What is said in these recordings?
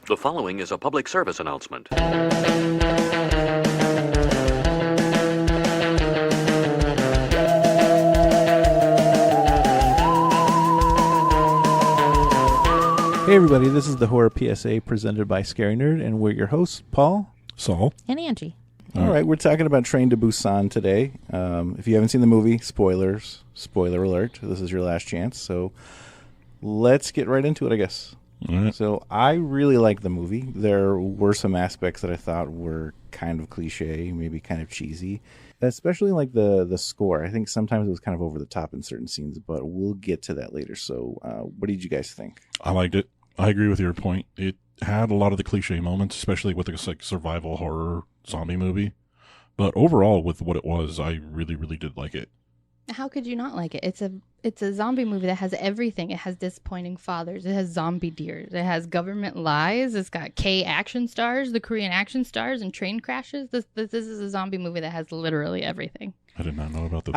The following is a public service announcement. Hey everybody, this is the Horror PSA presented by Scary Nerd, and we're your hosts, Paul, Saul, and Angie. All right, we're talking about Train to Busan today. If you haven't seen the movie, spoilers, spoiler alert, this is your last chance, so let's get right into it, I guess. All right. So I really liked the movie. There were some aspects that I thought were kind of cliche, maybe kind of cheesy, especially like the score. I think sometimes it was kind of over the top in certain scenes, but we'll get to that later. So what did you guys think? I liked it. I agree with your point. It had a lot of the cliche moments, especially with a like survival horror zombie movie. But overall, with what it was, I really, really did like it. How could you not like it? It's a zombie movie that has everything. It has disappointing fathers. It has zombie deers. It has government lies. It's got K action stars, the Korean action stars, and train crashes. This is a zombie movie that has literally everything. I did not know about the.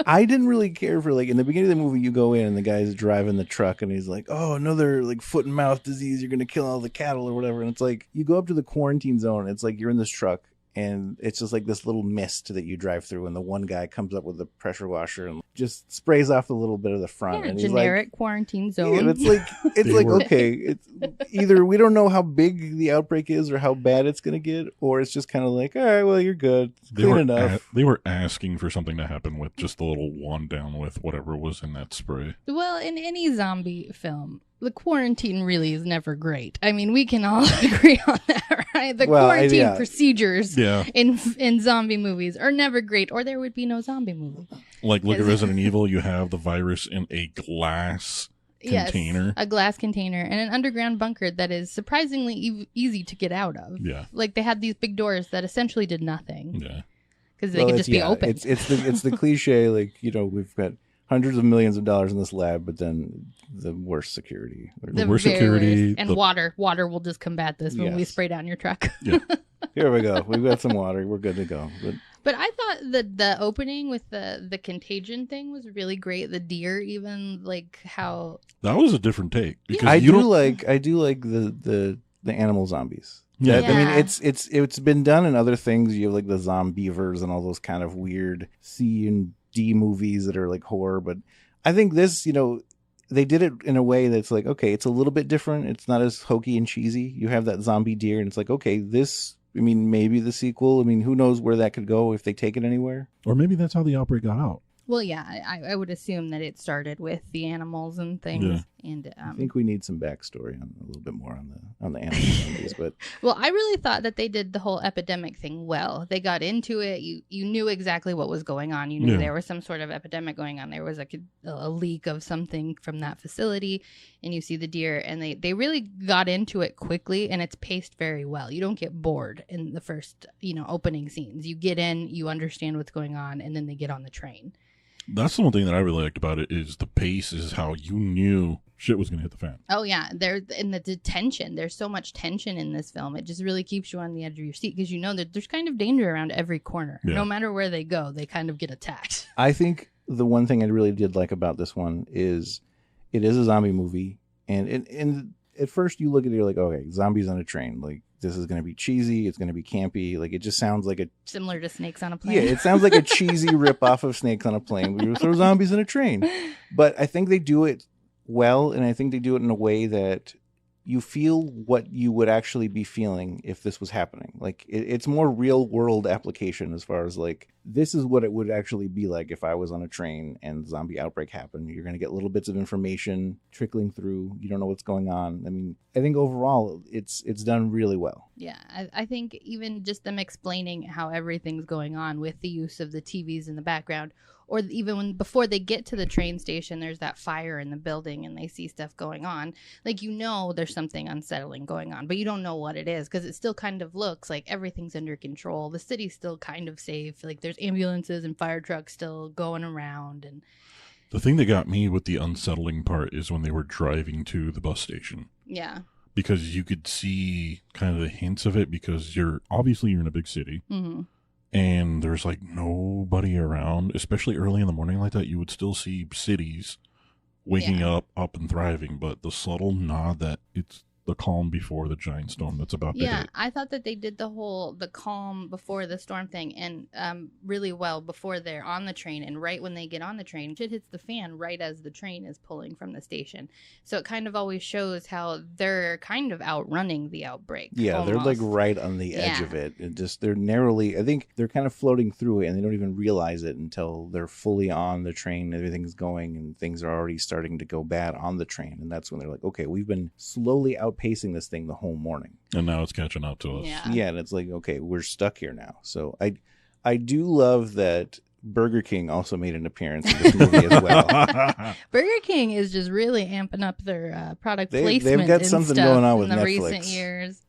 I didn't really care for, like, in the beginning of the movie, you go in and the guy's driving the truck and he's like, oh, another like foot and mouth disease. You're going to kill all the cattle or whatever. And it's like, you go up to the quarantine zone. It's like you're in this truck. And it's just like this little mist that you drive through, and the one guy comes up with a pressure washer and just sprays off a little bit of the front. Yeah, and he's generic like, quarantine zone. Yeah, it's like okay, it's either we don't know how big the outbreak is or how bad it's gonna get, or it's just kind of like, all right, well, you're good, it's clean enough. They were asking for something to happen with just a little wand down with whatever was in that spray. Well, in any zombie film, the quarantine really is never great. I mean, we can all agree on that, right? The quarantine procedures in zombie movies are never great, or there would be no zombie movie. Like, look at Resident Evil. You have the virus in a glass container. Yes, a glass container and an underground bunker that is surprisingly easy to get out of. Yeah. Like, they had these big doors that essentially did nothing. Yeah. Because they could just be open. It's the cliche, like, you know, we've got hundreds of millions of dollars in this lab, but then the worst security. The worst security. Worst. And water. Water will just combat this when we spray down your truck. Yeah. Here we go. We've got some water. We're good to go. But I thought that the opening with the contagion thing was really great. The deer, even, like how... That was a different take. Because I do like the animal zombies. Yeah. I mean, it's been done in other things. You have like the Zombievers and all those kind of weird C and D movies that are like horror. But I think this, you know, they did it in a way that's like, okay, it's a little bit different. It's not as hokey and cheesy. You have that zombie deer and it's like, okay, this, I mean, maybe the sequel. I mean, who knows where that could go if they take it anywhere. Or maybe that's how the outbreak got out. Well, yeah, I would assume that it started with the animals and things. Yeah. And I think we need some backstory on a little bit more on the animal zombies. But well, I really thought that they did the whole epidemic thing well. They got into it. You knew exactly what was going on. You knew there was some sort of epidemic going on. There was like a leak of something from that facility, and you see the deer, and they really got into it quickly, and it's paced very well. You don't get bored in the first, opening scenes. You get in, you understand what's going on, and then they get on the train. That's the one thing that I really liked about it is the pace is how you knew shit was going to hit the fan. Oh, yeah. In the tension. There's so much tension in this film. It just really keeps you on the edge of your seat because you know that there's kind of danger around every corner. Yeah. No matter where they go, they kind of get attacked. I think the one thing I really did like about this one is it is a zombie movie. And at first you look at it, you're like, okay, zombies on a train. Like, this is going to be cheesy. It's going to be campy. Like, it just sounds like similar to Snakes on a Plane. Yeah, it sounds like a cheesy ripoff of Snakes on a Plane. We throw zombies in a train. But I think they do it well, and I think they do it in a way that you feel what you would actually be feeling if this was happening. Like, it's more real world application as far as like, this is what it would actually be like if I was on a train and zombie outbreak happened. You're going to get little bits of information trickling through. You don't know what's going on. I mean, I think overall it's done really well. Yeah, I think even just them explaining how everything's going on with the use of the TVs in the background, or even before they get to the train station, there's that fire in the building and they see stuff going on. Like, there's something unsettling going on, but you don't know what it is because it still kind of looks like everything's under control. The city's still kind of safe. Like, there's ambulances and fire trucks still going around. And the thing that got me with the unsettling part is when they were driving to the bus station. Yeah. Because you could see kind of the hints of it because you're in a big city. Mm-hmm. And there's like nobody around, especially early in the morning like that. You would still see cities waking up and thriving, but the subtle nod that it's the calm before the giant storm that's about to Yeah, hit. I thought that they did the calm before the storm thing and really well before they're on the train, and right when they get on the train, shit hits the fan right as the train is pulling from the station. So it kind of always shows how they're kind of outrunning the outbreak. Yeah, they're like almost. right on the edge Yeah. of it. And just they're narrowly, I think they're kind of floating through it and they don't even realize it until they're fully on the train. Everything's going and things are already starting to go bad on the train. And that's when they're like, okay, we've been slowly outpacing this thing the whole morning. And now it's catching up to us. Yeah. Yeah, and it's like, okay, we're stuck here now. So I do love that Burger King also made an appearance in this movie as well. Burger King is just really amping up their product They've placement. got and something stuff going on with in the Netflix. recent years,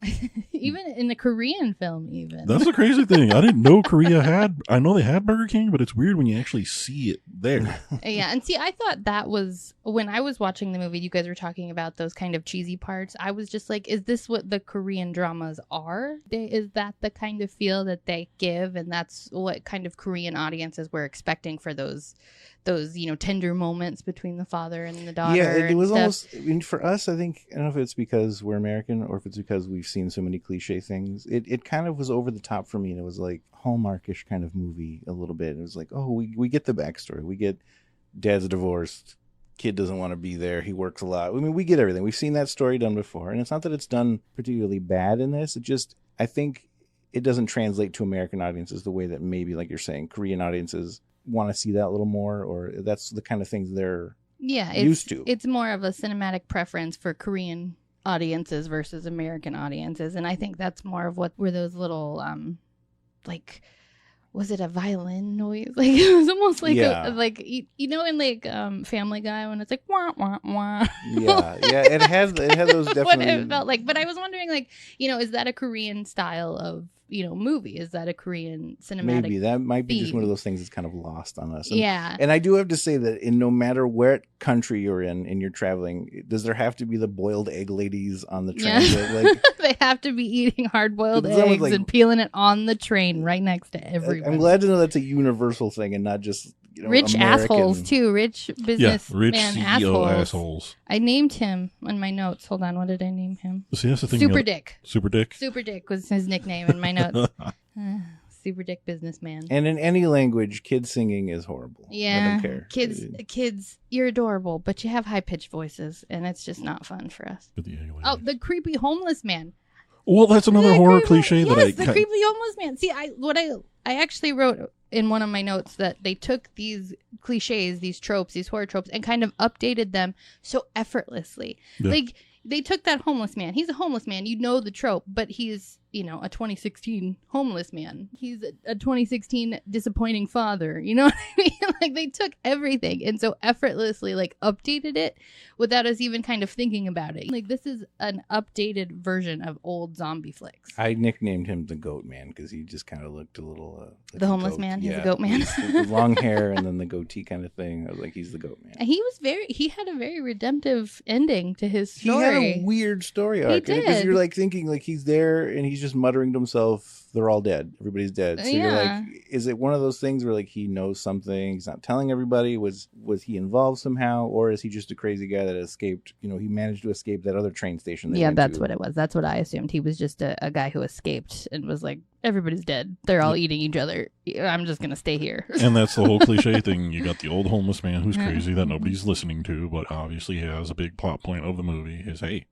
even in the Korean film. Even That's the crazy thing. I didn't know Korea had. I know they had Burger King, but it's weird when you actually see it there. Yeah, and see, I thought that was when I was watching the movie. You guys were talking about those kind of cheesy parts. I was just like, is this what the Korean dramas are? Is that the kind of feel that they give, and that's what kind of Korean audiences were expecting for those tender moments between the father and the daughter? Yeah, it and was stuff. almost, I mean, for us, I think, I don't know if it's because we're American or if it's because we've seen so many cliche things. It kind of was over the top for me, and it was like Hallmarkish kind of movie a little bit. It was like, oh, we get the backstory. We get dad's divorced, kid doesn't want to be there, he works a lot. I mean, we get everything. We've seen that story done before, and it's not that it's done particularly bad in this. It just, I think it doesn't translate to American audiences the way that maybe, like you're saying, Korean audiences want to see that a little more, or that's the kind of things they're used to. It's more of a cinematic preference for Korean audiences versus American audiences, and I think that's more of what were those little like, was it a violin noise? Like it was almost like Yeah. in like Family Guy when it's like wah wah wah. Yeah, it had those What definitely. it felt like. But I was wondering, like, is that a Korean style of movie? Is that a Korean cinematic? Maybe that might be just one of theme. those things that's kind of lost on us. And, Yeah. and I do have to say that in no matter what country you're in and you're traveling, does there have to be the boiled egg ladies on the train? Yeah. Like, They have to be eating hard-boiled It's almost eggs like- and peeling it on the train right next to everyone. I'm glad to know that's a universal thing and not just Rich American. assholes too. Rich Yeah, business rich man CEO assholes. assholes. I named him in my notes. Hold on, what did I name him? See, that's the thing. Super Dick. Super Dick. Super Dick was his nickname in my notes. Super Dick businessman. And in any language, kid singing is horrible. I Yeah, don't care. kids, you're adorable, but you have high pitched voices, and it's just not fun for us. With the egg lady. Oh, the creepy homeless man. Well, that's another The horror creepy- cliche that yes, I the creepy homeless man. See, I actually wrote in one of my notes that they took these cliches, these tropes, these horror tropes, and kind of updated them so effortlessly. Yeah. Like they took that homeless man. He's a homeless man. You know the trope, but he's a 2016 homeless man. He's a 2016 disappointing father. You know what I mean? Like they took everything and so effortlessly like updated it without us even kind of thinking about it. Like this is an updated version of old zombie flicks. I nicknamed him the Goat Man because he just kind of looked a little. Like The a homeless goat. man? He's a Yeah. goat man? With long hair and then the goatee kind of thing. I was like, he's the Goat Man. And he had a very redemptive ending to his He story. had a weird story arc. Because did. you're like thinking like he's there and he's just muttering to himself, they're all dead. Everybody's dead. So you're Yeah. like, is it one of those things where like he knows something, he's not telling everybody? Was he involved somehow? Or is he just a crazy guy that escaped? He managed to escape that other train station. They Yeah, went that's to. what it was. That's what I assumed. He was just a guy who escaped and was like, everybody's dead. They're all eating each other. I'm just going to stay here. And that's the whole cliche thing. You got the old homeless man who's crazy that nobody's listening to, but obviously has a big plot point of the movie is, hey,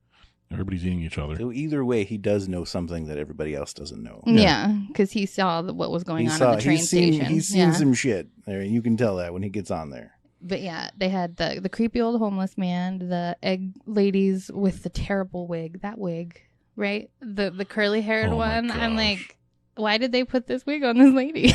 everybody's eating each other. So either way, he does know something that everybody else doesn't know. Yeah, because he saw what was going on at the train station. He's seen Yeah. some shit there. You can tell that when he gets on there. But yeah, they had the creepy old homeless man, the egg ladies with the terrible wig. That wig, right? The curly haired Oh my one. I'm gosh. like, why did they put this wig on this lady?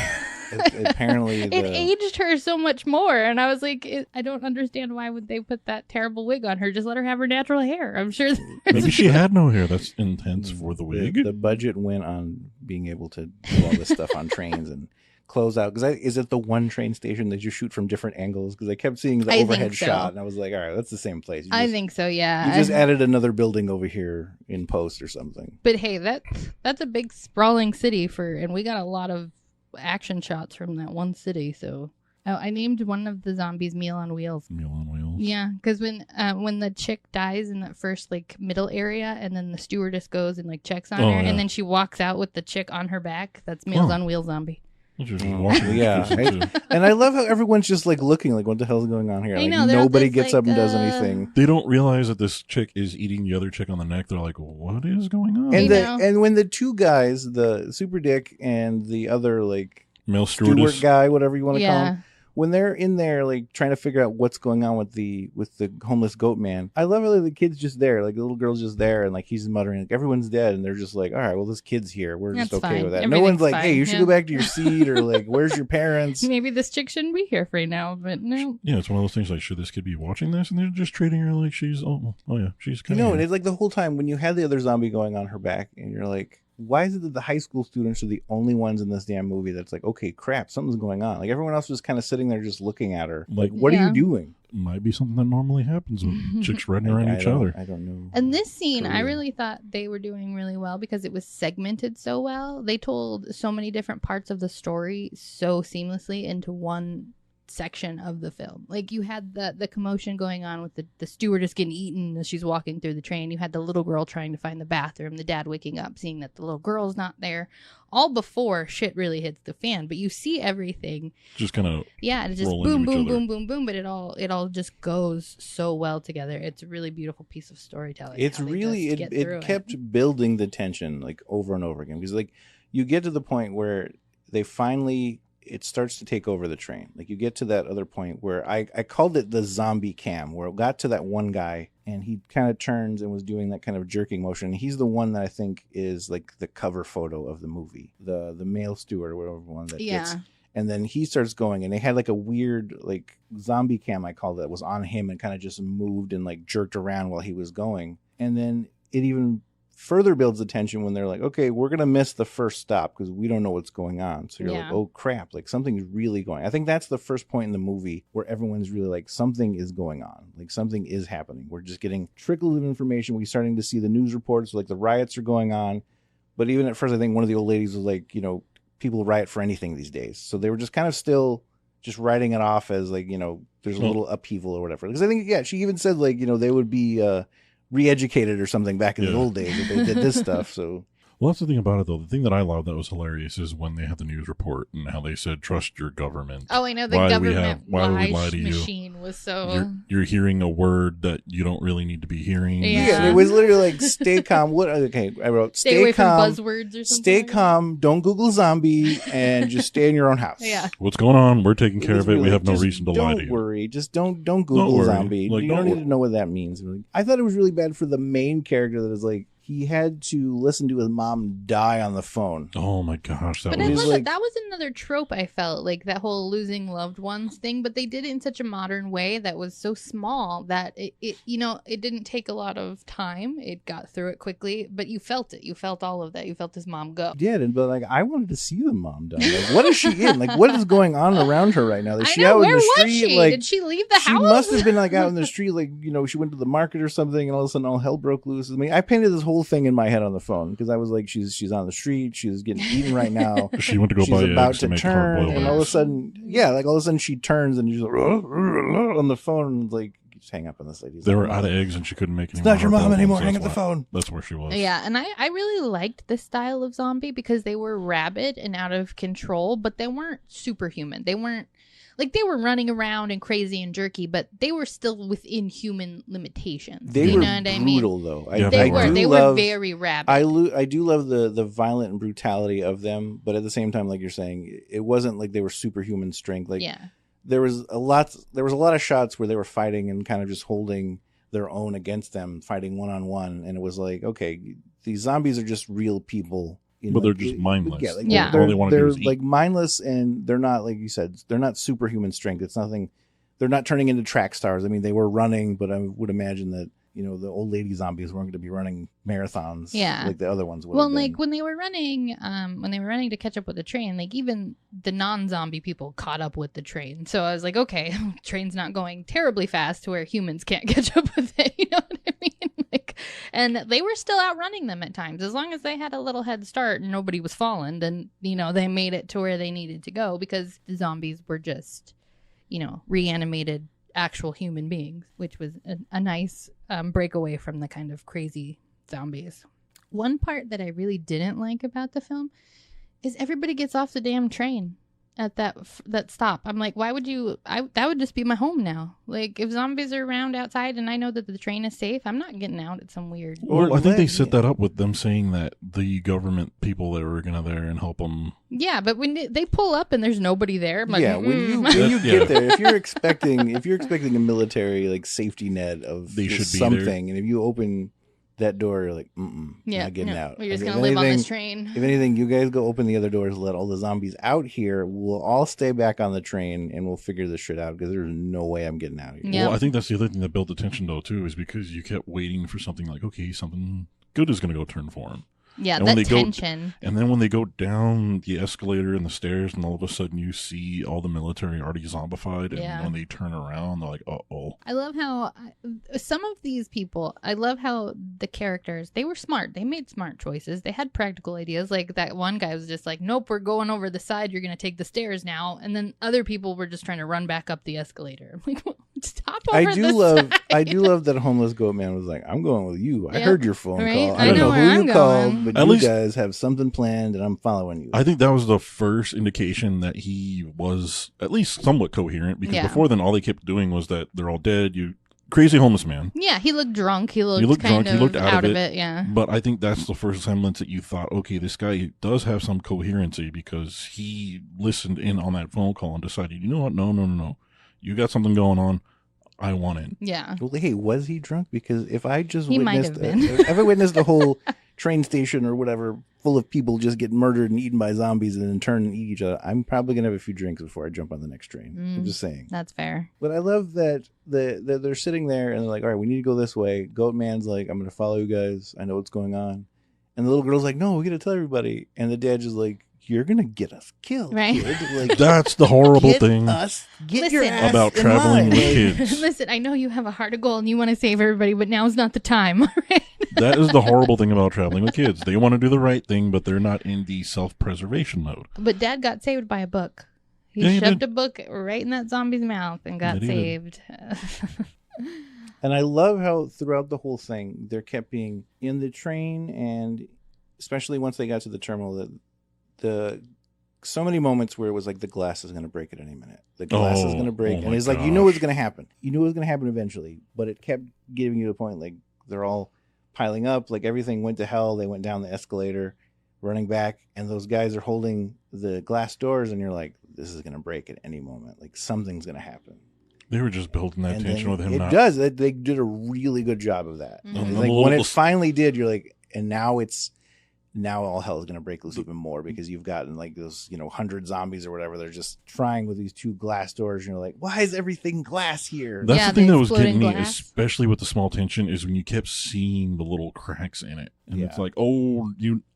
Apparently, It aged her so much more, and I was like, I don't understand why would they put that terrible wig on her. Just let her have her natural hair. I'm sure. Maybe she had no hair. That's intense for the wig. The budget went on being able to do all this stuff on trains and close out. Because is it the one train station that you shoot from different angles? Because I kept seeing the I think overhead so. shot, and I was like, all right, that's the same place. I think so. Yeah. You just added another building over here in post or something. But hey, that's a big sprawling city and we got a lot of action shots from that one city. So Oh, I named one of the zombies Meal on Wheels. Meal on Wheels. Yeah, because when the chick dies in that first like middle area, and then the stewardess goes and like checks on her, yeah. and then she walks out with the chick on her back. That's Meals on Wheels zombie. Yeah, and I love how everyone's just like looking like, what the hell's going on here? I Like know, nobody gets up and does anything. They don't realize that this chick is eating the other chick on the neck. They're like, what is going on? And when the two guys, the super dick and the other like male stewardess steward guy, whatever you want to call him, when they're in there like trying to figure out what's going on with the homeless goat man, I love how the kid's just there, like the little girl's just there, and like he's muttering like everyone's dead, and they're just like, all right, well this kid's here, we're just okay with that. No one's like, hey, you should go back to your seat, or like, where's your parents? Maybe this chick shouldn't be here right now, but no. Yeah, it's one of those things like, should this kid be watching this? And they're just treating her like she's she's kind of. And it's like the whole time when you had the other zombie going on her back, and you're like, why is it that the high school students are the only ones in this damn movie that's like, okay, crap, something's going on? Like everyone else was kind of sitting there just looking at her. Like, what are you doing? Might be something that normally happens with chicks running around each other. I don't know. And this scene, I really thought they were doing really well because it was segmented so well. They told so many different parts of the story so seamlessly into one section of the film. Like you had the commotion going on with the stewardess getting eaten as she's walking through the train. You had the little girl trying to find the bathroom, the dad waking up seeing that the little girl's not there, all before shit really hits the fan. But you see everything just kind of it just boom boom boom boom boom, but it all just goes so well together. It's a really beautiful piece of storytelling. It's really it kept building the tension like over and over again, because like you get to the point where they finally, it starts to take over the train. Like you get to that other point where I called it the zombie cam, where it got to that one guy and he kind of turns and was doing that kind of jerking motion. He's the one that I think is like the cover photo of the movie, the male steward or whatever one that gets. And then he starts going, and they had like a weird like zombie cam, I called it, was on him and kind of just moved and like jerked around while he was going. And then it even further builds the tension when they're like, okay, we're going to miss the first stop because we don't know what's going on. So you're like, oh crap, like something's really going. I think that's the first point in the movie where everyone's really like, something is going on. Like something is happening. We're just getting trickles of information. We're starting to see the news reports, like the riots are going on. But even at first, I think one of the old ladies was like, you know, people riot for anything these days. So they were just kind of still just writing it off as like, you know, there's a little upheaval or whatever. Because I think, she even said like, you know, they would be re-educated or something back in the old days if they did this stuff. So well, that's the thing about it though. The thing that I loved that was hilarious is when they had the news report and how they said trust your government. Oh, I know the government machine was so. You're hearing a word that you don't really need to be hearing. Yeah, it was literally like stay calm. What? Okay, I wrote stay away calm, from buzzwords or something. Stay calm. Don't Google zombie and just stay in your own house. Yeah. What's going on? We're taking care of it. We have no reason to lie to you. Don't worry. Just don't Google zombie. Like, you don't need to know what that means. I thought it was really bad for the main character that is like, he had to listen to his mom die on the phone. Oh my gosh, that was another trope. I felt like that whole losing loved ones thing, but they did it in such a modern way that was so small that it didn't take a lot of time. It got through it quickly, but you felt it. You felt all of that. You felt his mom go. Yeah, but like I wanted to see the mom die. Like, what is she in? Like, what is going on around her right now? Is she out in the street? Was she? Like, did she leave the house? She must have been like out in the street, like she went to the market or something, and all of a sudden all hell broke loose. I mean, I painted this whole thing in my head on the phone because I was like, she's on the street, she's getting eaten right now. She went to go buy about eggs to make turn, and all of a sudden, she turns and she's like on the phone, and like just hang up on this lady. They were out of eggs and she couldn't make any. It's not your mom anymore. Hang up the phone. That's where she was. Yeah, and I really liked this style of zombie because they were rabid and out of control, but they weren't superhuman. They weren't. Like, they were running around and crazy and jerky, but they were still within human limitations. They were brutal, though. They were very rabid. I do love the violent and brutality of them, but at the same time, like you're saying, it wasn't like they were superhuman strength. Like, there was a lot of shots where they were fighting and kind of just holding their own against them, fighting one-on-one, and it was like, okay, these zombies are just real people. But they're just mindless. Yeah, all they want to do is eat. Like mindless, and they're not, like you said, they're not superhuman strength. It's nothing. They're not turning into track stars. I mean, they were running, but I would imagine that the old lady zombies weren't going to be running marathons, like the other ones would. Well, like when they were running to catch up with the train, like even the non-zombie people caught up with the train. So I was like, okay, train's not going terribly fast to where humans can't catch up with it. You know what I mean? And they were still outrunning them at times. As long as they had a little head start and nobody was falling, then, they made it to where they needed to go because the zombies were just reanimated actual human beings, which was a nice breakaway from the kind of crazy zombies. One part that I really didn't like about the film is everybody gets off the damn train at that stop. I'm like, why would you? That would just be my home now. Like, if zombies are around outside and I know that the train is safe, I'm not getting out at some weird. Well, I think they set that up with them saying that the government people that were gonna there and help them. Yeah, but when they pull up and there's nobody there, I'm like, yeah, when you get there, if you're expecting a military like safety net of They should be something, there. and if you open that door, you're like, not getting out. We're just gonna live on this train. If anything, you guys go open the other doors, let all the zombies out here. We'll all stay back on the train, and we'll figure this shit out because there's no way I'm getting out of here. Yeah. Well, I think that's the other thing that built the tension, though, too, is because you kept waiting for something like, okay, something good is going to go turn for him. Yeah, And that when they tension. And then when they go down the escalator and the stairs, and all of a sudden you see all the military already zombified, and Yeah. when they turn around, they're like, uh-oh. I love how some of these people, I love how the characters, they were smart. They made smart choices. They had practical ideas. Like that one guy was just like, nope, we're going over the side. You're going to take the stairs now. And then other people were just trying to run back up the escalator. I'm like, just hop over I do side. love that homeless goat man was like, I'm going with you. I Yeah. heard your phone Right? call. I I don't know know where who I'm you called, going. but At you least- guys have something planned, and I'm following you. I think that was the first indication that he was at least somewhat coherent, because Yeah. before then, all they kept doing was that they're all dead. You crazy homeless man. Yeah, he looked drunk. He looked, looked kind drunk. He of looked out of it. Yeah. But I think that's the first semblance that you thought, okay, this guy does have some coherency, because he listened in on that phone call and decided, you know what? No. You got something going on. I want in. Yeah. Well, hey, was he drunk? Because if I just He might witnessed, have been. if I witnessed a whole train station or whatever full of people just get murdered and eaten by zombies and then turn and eat each other, I'm probably gonna have a few drinks before I jump on the next train. I'm just saying. That's fair. But I love that they're sitting there and they're like, all right, we need to go this way. Goat Man's like, I'm gonna follow you guys. I know what's going on. And the little girl's like, no, we gotta tell everybody. And the dad's just like, you're gonna get us killed, Right. kid. Like, That's the horrible thing get your Listen. ass about in traveling line. with Like, kids. Listen, I know you have a heart of gold and you want to save everybody, but now's not the time. All right. That is the horrible thing about traveling with kids. They want to do the right thing, but they're not in the self-preservation mode. But Dad got saved by a book. He Yeah, he shoved did. a book right in that zombie's mouth and got That he saved. And I love how throughout the whole thing, there kept being in the train, and especially once they got to the terminal, that so many moments where it was like the glass is going to break at any minute. The glass is going to break, oh and my it's like, you know what's gosh. going to happen. You knew it was going to happen eventually, but it kept giving you the point like they're all piling up, like everything went to hell. They went down the escalator, running back, and those guys are holding the glass doors, and you're like, this is going to break at any moment. Like something's going to happen. They were just building that And tension then with him. It not, does. They did a really good job of that. Mhm. It's And like the when little- it finally did, you're like, and now all hell is going to break loose even more, because you've gotten like those 100 zombies or whatever. They're just trying with these two glass doors, and you're like, why is everything glass here? That's Yeah, the thing the that was getting exploding me, glass. especially with the small tension, is when you kept seeing the little cracks in it. And it's Yeah. like,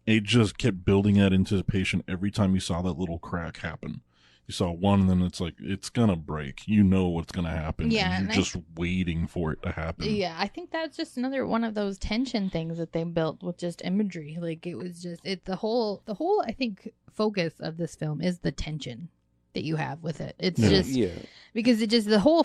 it just kept building that anticipation every time you saw that little crack happen. You saw one, and then it's like, it's going to break. You know what's going to happen. Yeah, And and you're just waiting for it to happen. Yeah, I think that's just another one of those tension things that they built with just imagery. Like it was just the whole I think focus of this film is the tension that you have with it. It's Yeah. just Yeah. because it just the whole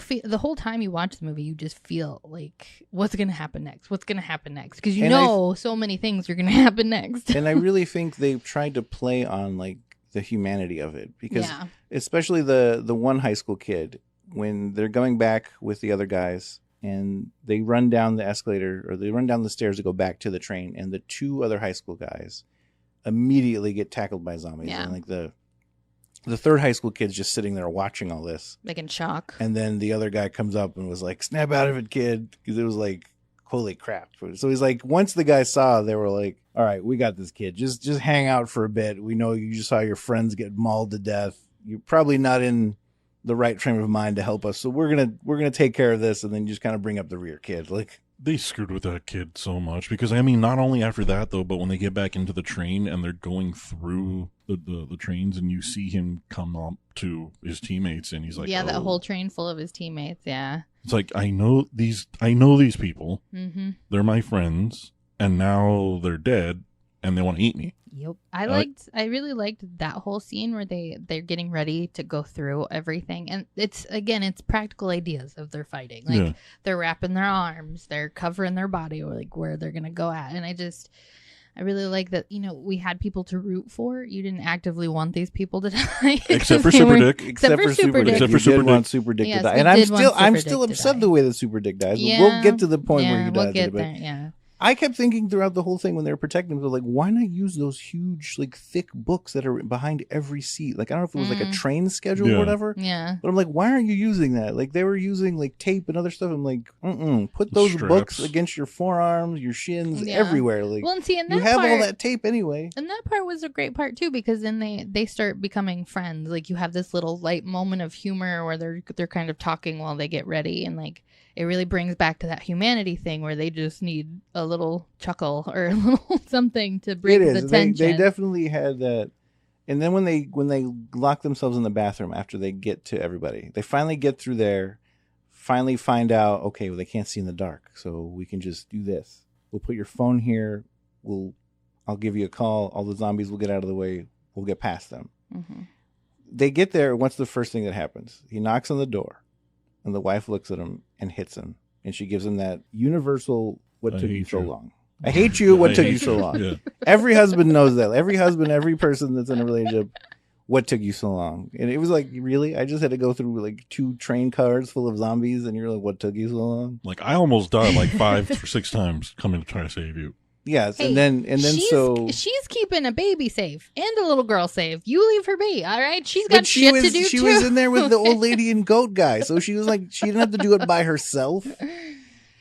time you watch the movie, you just feel like what's gonna happen next? What's gonna happen next? Because you And know so many things are gonna happen next. And I really think they've tried to play on like the humanity of it, because yeah, especially the one high school kid, when they're going back with the other guys and they run down the escalator or they run down the stairs to go back to the train, and the two other high school guys immediately get tackled by zombies. Yeah. And like the third high school kid's just sitting there watching all this, like in shock. and then the other guy comes up and was like, snap out of it, kid, because it was like, holy crap. So he's like, once the guys saw, they were like, all right, we got this, kid, just hang out for a bit. We know you just saw your friends get mauled to death. You're probably not in the right frame of mind to help us, so we're gonna take care of this. And then you just kind of bring up the rear, kid. Like, They screwed with that kid so much, because I mean, not only after that though, but when they get back into the train and they're going through the trains, and you see him come up to his teammates, and he's like, yeah, that "Oh." whole train full of his teammates. Yeah. It's like, I know these people, Mm-hmm. they're my friends, and now they're dead. and they want to eat me. Yep. like- I really liked that whole scene where they're getting ready to go through everything. And it's practical ideas of their fighting. Like Yeah. they're wrapping their arms, they're covering their body, or like where they're gonna go at. And I really like that, we had people to root for. You didn't actively want these people to die. Except for They Super were- Dick. Except for Super Dick. Except for You Super did Dick. want Super Dick Yes, to die, we and I'm did want still Super Dick to upset die. the way that Super Dick dies. Yeah. We'll get to the point where he we'll dies. get but there. Yeah. I kept thinking throughout the whole thing when they were protecting him, like, why not use those huge, like, thick books that are behind every seat? Like, I don't know if it was like a train schedule or Yeah. whatever. Yeah. But I'm like, why aren't you using that? Like, they were using like tape and other stuff. I'm like, put those books Straps. against your forearms, your shins, Yeah. everywhere. Like, Well, and see, in that you have part, all that tape anyway. and that part was a great part too, because then they start becoming friends. Like you have this little light moment of humor where they're kind of talking while they get ready, and like it really brings back to that humanity thing where they just need a little chuckle or a little something to break It the is. tension. They definitely had that. And then when they lock themselves in the bathroom after they get to everybody, they finally get through there, finally find out, okay, well, they can't see in the dark, so we can just do this. We'll put your phone here. I'll give you a call. All the zombies will get out of the way. We'll get past them. Mm-hmm. They get there. What's the first thing that happens? He knocks on the door, and the wife looks at him and hits him, and she gives him that universal, what I took you hate so you. long? I hate you. What I took hate you so long? Yeah. Every husband knows that. Every husband, every person that's in a relationship, what took you so long? And it was like, really? I just had to go through like 2 train cars full of zombies, and you're like, what took you so long? Like, I almost died like 5 or 6 times coming to try to save you. Yes, Hey, and then she's keeping a baby safe and a little girl safe. You leave her be, all right? She's got but shit to do she too. was in there with the old lady and goat guy, so she was like, she didn't have to do it by herself.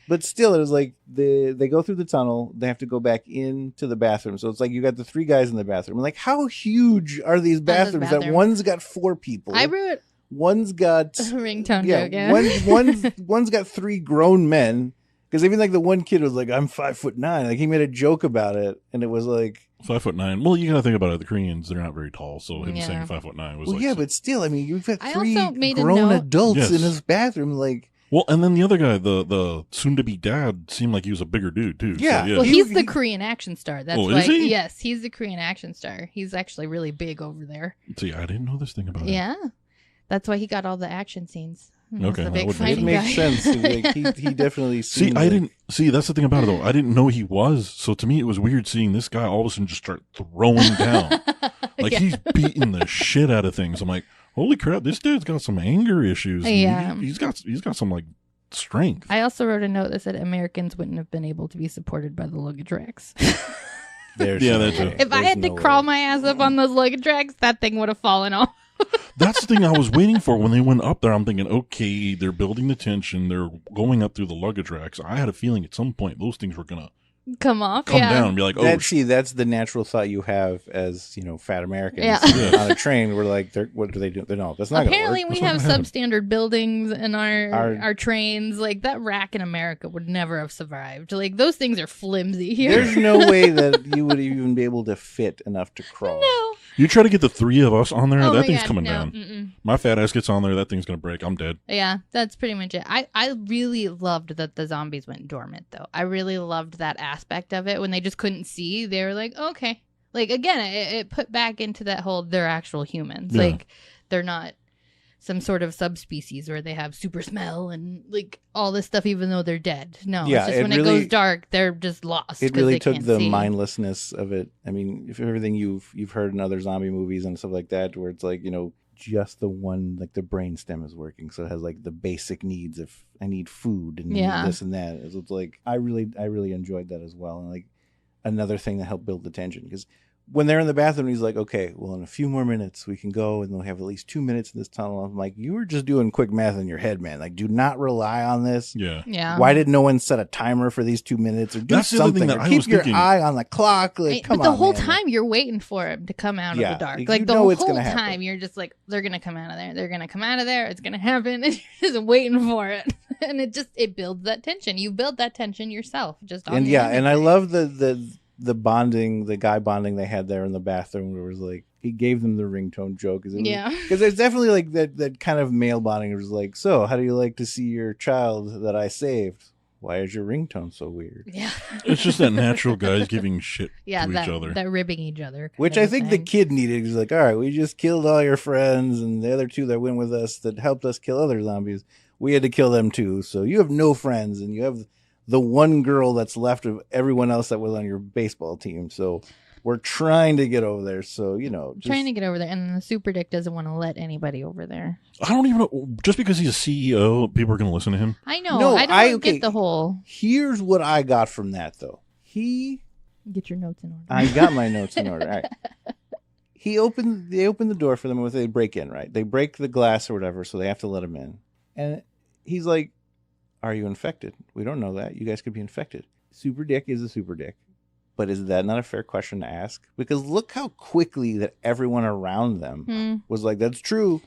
But still, it was like they go through the tunnel. They have to go back into the bathroom. So it's like you got the 3 guys in the bathroom. Like, how huge are these bathrooms? That bathroom? one's got 4 people. I wrote One's got a ringtone yeah, joke. Yeah. one's got 3 grown men. Because even like the one kid was like, "I'm 5'9". Like he made a joke about it, and it was like, 5'9". Well, you gotta think about it. The Koreans, they're not very tall, so him Yeah. saying 5'9" was well, like. yeah, but still, I mean, you've got I 3 also made a grown note- adults Yes. in his bathroom. Like, Well, and then the other guy, the soon-to-be dad, seemed like he was a bigger dude too. Yeah. So, Well, He- he's the he- Korean action star. That's Oh, why. is he? Yes, he's the Korean action star. He's actually really big over there. See, I didn't know this thing about him. Yeah, that's why he got all the action scenes. He's Okay, the that big would make fighting it makes guy. sense. Like, he definitely See, seemed I like- didn't see. That's the thing about it, though. I didn't know he was. So to me, it was weird seeing this guy all of a sudden just start throwing down, like Yeah. he's beating the shit out of things. I'm like, holy crap, this dude's got some anger issues. and Yeah. he's got some like strength. I also wrote a note that said Americans wouldn't have been able to be supported by the luggage racks. There's Yeah, no that's way. it. If I There's had to no crawl way. my ass up on those luggage racks, that thing would have fallen off. That's the thing I was waiting for when they went up there. I'm thinking, okay, they're building the tension. They're going up through the luggage racks. I had a feeling at some point those things were gonna Come off. come yeah. down and be like, oh, That's the natural thought you have as fat Americans Yeah. on a train. We're like, what do they do? No, that's not Apparently, gonna work. we That's have not gonna substandard buildings in Our- our trains. Like that rack in America would never have survived. Like those things are flimsy here. There's no way that you would even be able to fit enough to crawl. no. you try to get the 3 of us on there, Oh that my thing's God, coming no. down. Mm-mm. My fat ass gets on there, that thing's gonna break. I'm dead. Yeah, that's pretty much it. I really loved that the zombies went dormant, though. I really loved that aspect of it when they just couldn't see. They were like, okay. Like, again, it put back into that whole they're actual humans. Yeah. Like, they're not some sort of subspecies where they have super smell and, like, all this stuff, even though they're dead. No, Yeah, it's just it when it really- goes dark, they're just lost. It 'cause really they took can't the see. mindlessness of it. I mean, if everything you've heard in other zombie movies and stuff like that, where it's like, just the one, like the brainstem is working, so it has like the basic needs. If I need food and Yeah. this and that, it's like I really enjoyed that as well, and like another thing that helped build the tension, because when they're in the bathroom, he's like, okay, well, in a few more minutes we can go, and they'll have at least 2 minutes in this tunnel. I'm like, you were just doing quick math in your head, man. Like, do not rely on this. Yeah. Yeah. Why did no one set a timer for these 2 minutes, or do That's the other something, thing that or I keep was your thinking. eye on the clock? Like, come but the on, whole man. time you're waiting for him to come out Yeah, of the dark. you Like the know whole it's gonna happen. time you're just like, they're gonna come out of there. They're gonna come out of there. It's gonna happen. And you're just waiting for it. And it builds that tension. You build that tension yourself. Just on And the yeah, end. and I love the bonding, the guy bonding they had there in the bathroom, where it was like he gave them the ringtone joke. Yeah. Because there's definitely like that kind of male bonding. It was like, so how do you like to see your child that I saved? Why is your ringtone so weird? Yeah. It's just that natural guys giving shit Yeah, to that, each other. that ribbing each other. Which kind I of think the thing. kid needed. He's like, all right, we just killed all your friends, and the other two that went with us that helped us kill other zombies, we had to kill them too. So you have no friends, and you have the one girl that's left of everyone else that was on your baseball team. So we're trying to get over there. So, just, Trying to get over there, and the super dick doesn't want to let anybody over there. I don't even know. Just because he's a CEO, people are going to listen to him. I know. No, I don't okay. get the whole Here's what I got from that, though. get your notes in order. I got my notes in order. All right. They open the door for them when they break in, right? They break the glass or whatever, so they have to let him in. And he's like, are you infected? We don't know that. You guys could be infected. Super dick is a super dick. But is that not a fair question to ask? Because look how quickly that everyone around them was like, that's true.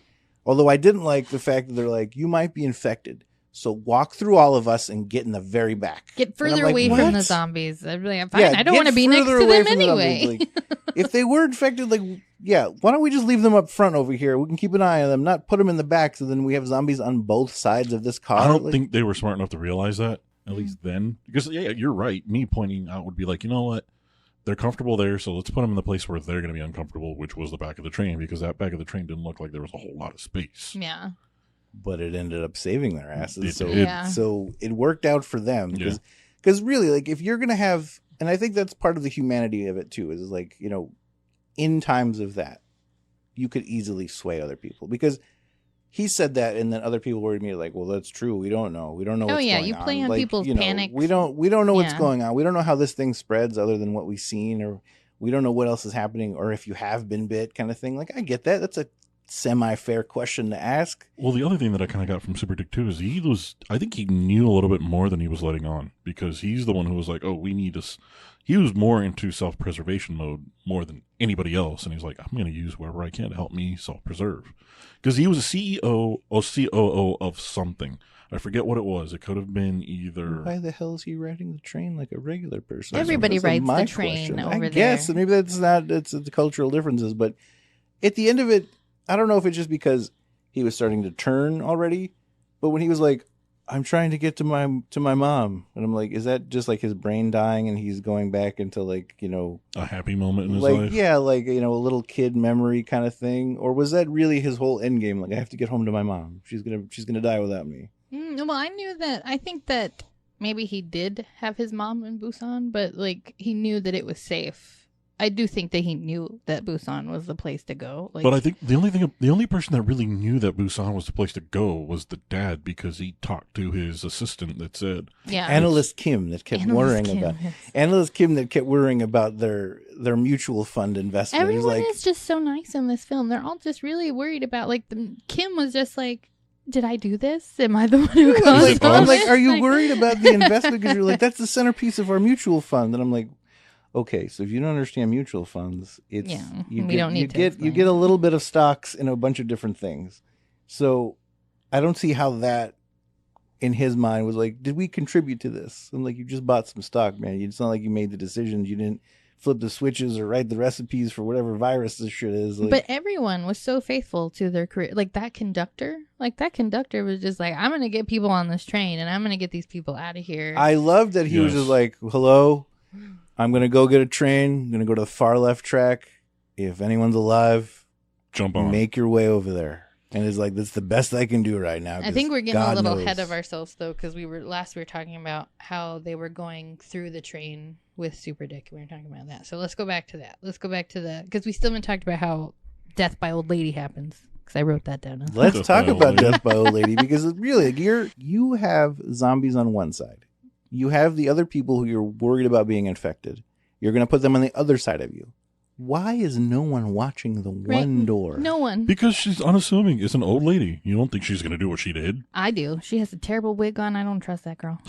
Although I didn't like the fact that they're like, you might be infected. So walk through all of us and get in the very back. Get And I'm further like, away what? from the zombies. I'm like, fine. Yeah, I don't get want to be next further to away them from the zombies. anyway. Like, if they were infected, why don't we just leave them up front over here? We can keep an eye on them, not put them in the back, so then we have zombies on both sides of this car. I don't think they were smart enough to realize that, at least then. Because, yeah, you're right. Me pointing out would be like, you know what? They're comfortable there, so let's put them in the place where they're going to be uncomfortable, which was the back of the train, because that back of the train didn't look like there was a whole lot of space. Yeah. But it ended up saving their asses. It So, did. Yeah. so it worked out for them. Yeah. Because really, if you're going to have, and I think that's part of the humanity of it too, is in times of that, you could easily sway other people. Because he said that, and then other people were immediately like, well, that's true. We don't know. We don't know what's going on. You play on people's panic. We don't know what's Yeah. going on. We don't know how this thing spreads other than what we've seen, or we don't know what else is happening, or if you have been bit kind of thing. Like, I get that. That's a semi-fair question to ask. Well, the other thing that I kind of got from Super Dick 2 is I think he knew a little bit more than he was letting on, because he's the one who was like, oh, we need to, he was more into self-preservation mode more than anybody else. And he's like, I'm going to use whatever I can to help me self-preserve. Because he was a CEO or COO of something. I forget what it was. It could have been either... Why the hell is he riding the train like a regular person? Everybody That's rides my the train over I there. guess, and maybe that's not, it's the cultural differences, but at the end of it, I don't know if it's just because he was starting to turn already, but when he was like, I'm trying to get to my mom, and I'm like, is that just like his brain dying and he's going back into a happy moment in his life? Yeah, a little kid memory kind of thing? Or was that really his whole end game? Like, I have to get home to my mom. She's gonna die without me. Well, I think that maybe he did have his mom in Busan, but he knew that it was safe. I do think that he knew that Busan was the place to go. But I think the only person that really knew that Busan was the place to go was the dad, because he talked to his assistant that said, yeah, Analyst Kim that kept worrying about their mutual fund investment. Everyone He's like, is just so nice in this film. They're all just really worried about Kim was just like, did I do this? Am I the one who caused all I'm like, this? are you worried about the investment? Because you're like, that's the centerpiece of our mutual fund. And I'm like, okay, so if you don't understand mutual funds, it's we don't need to explain. you get a little bit of stocks in a bunch of different things. So I don't see how that in his mind was like, did we contribute to this? I'm like, you just bought some stock, man. It's not like you made the decisions. You didn't flip the switches or write the recipes for whatever virus this shit is. But everyone was so faithful to their career. That conductor was just like, I'm going to get people on this train and I'm going to get these people out of here. I love that he was just like, hello, I'm going to go get a train. I'm going to go to the far left track. If anyone's alive, jump on. Make your way over there. And it's like, that's the best I can do right now. I think we're getting God a little knows. ahead of ourselves, though, because we were talking about how they were going through the train with Super Dick. We were talking about that. So let's go back to that. Because we still haven't talked about how Death by Old Lady happens. Because I wrote that down. Let's talk about Death by Old Lady, because really, you have zombies on one side. You have the other people who you're worried about being infected. You're going to put them on the other side of you. Why is no one watching the one door? No one. Because she's unassuming. It's an old lady. You don't think she's going to do what she did. I do. She has a terrible wig on. I don't trust that girl.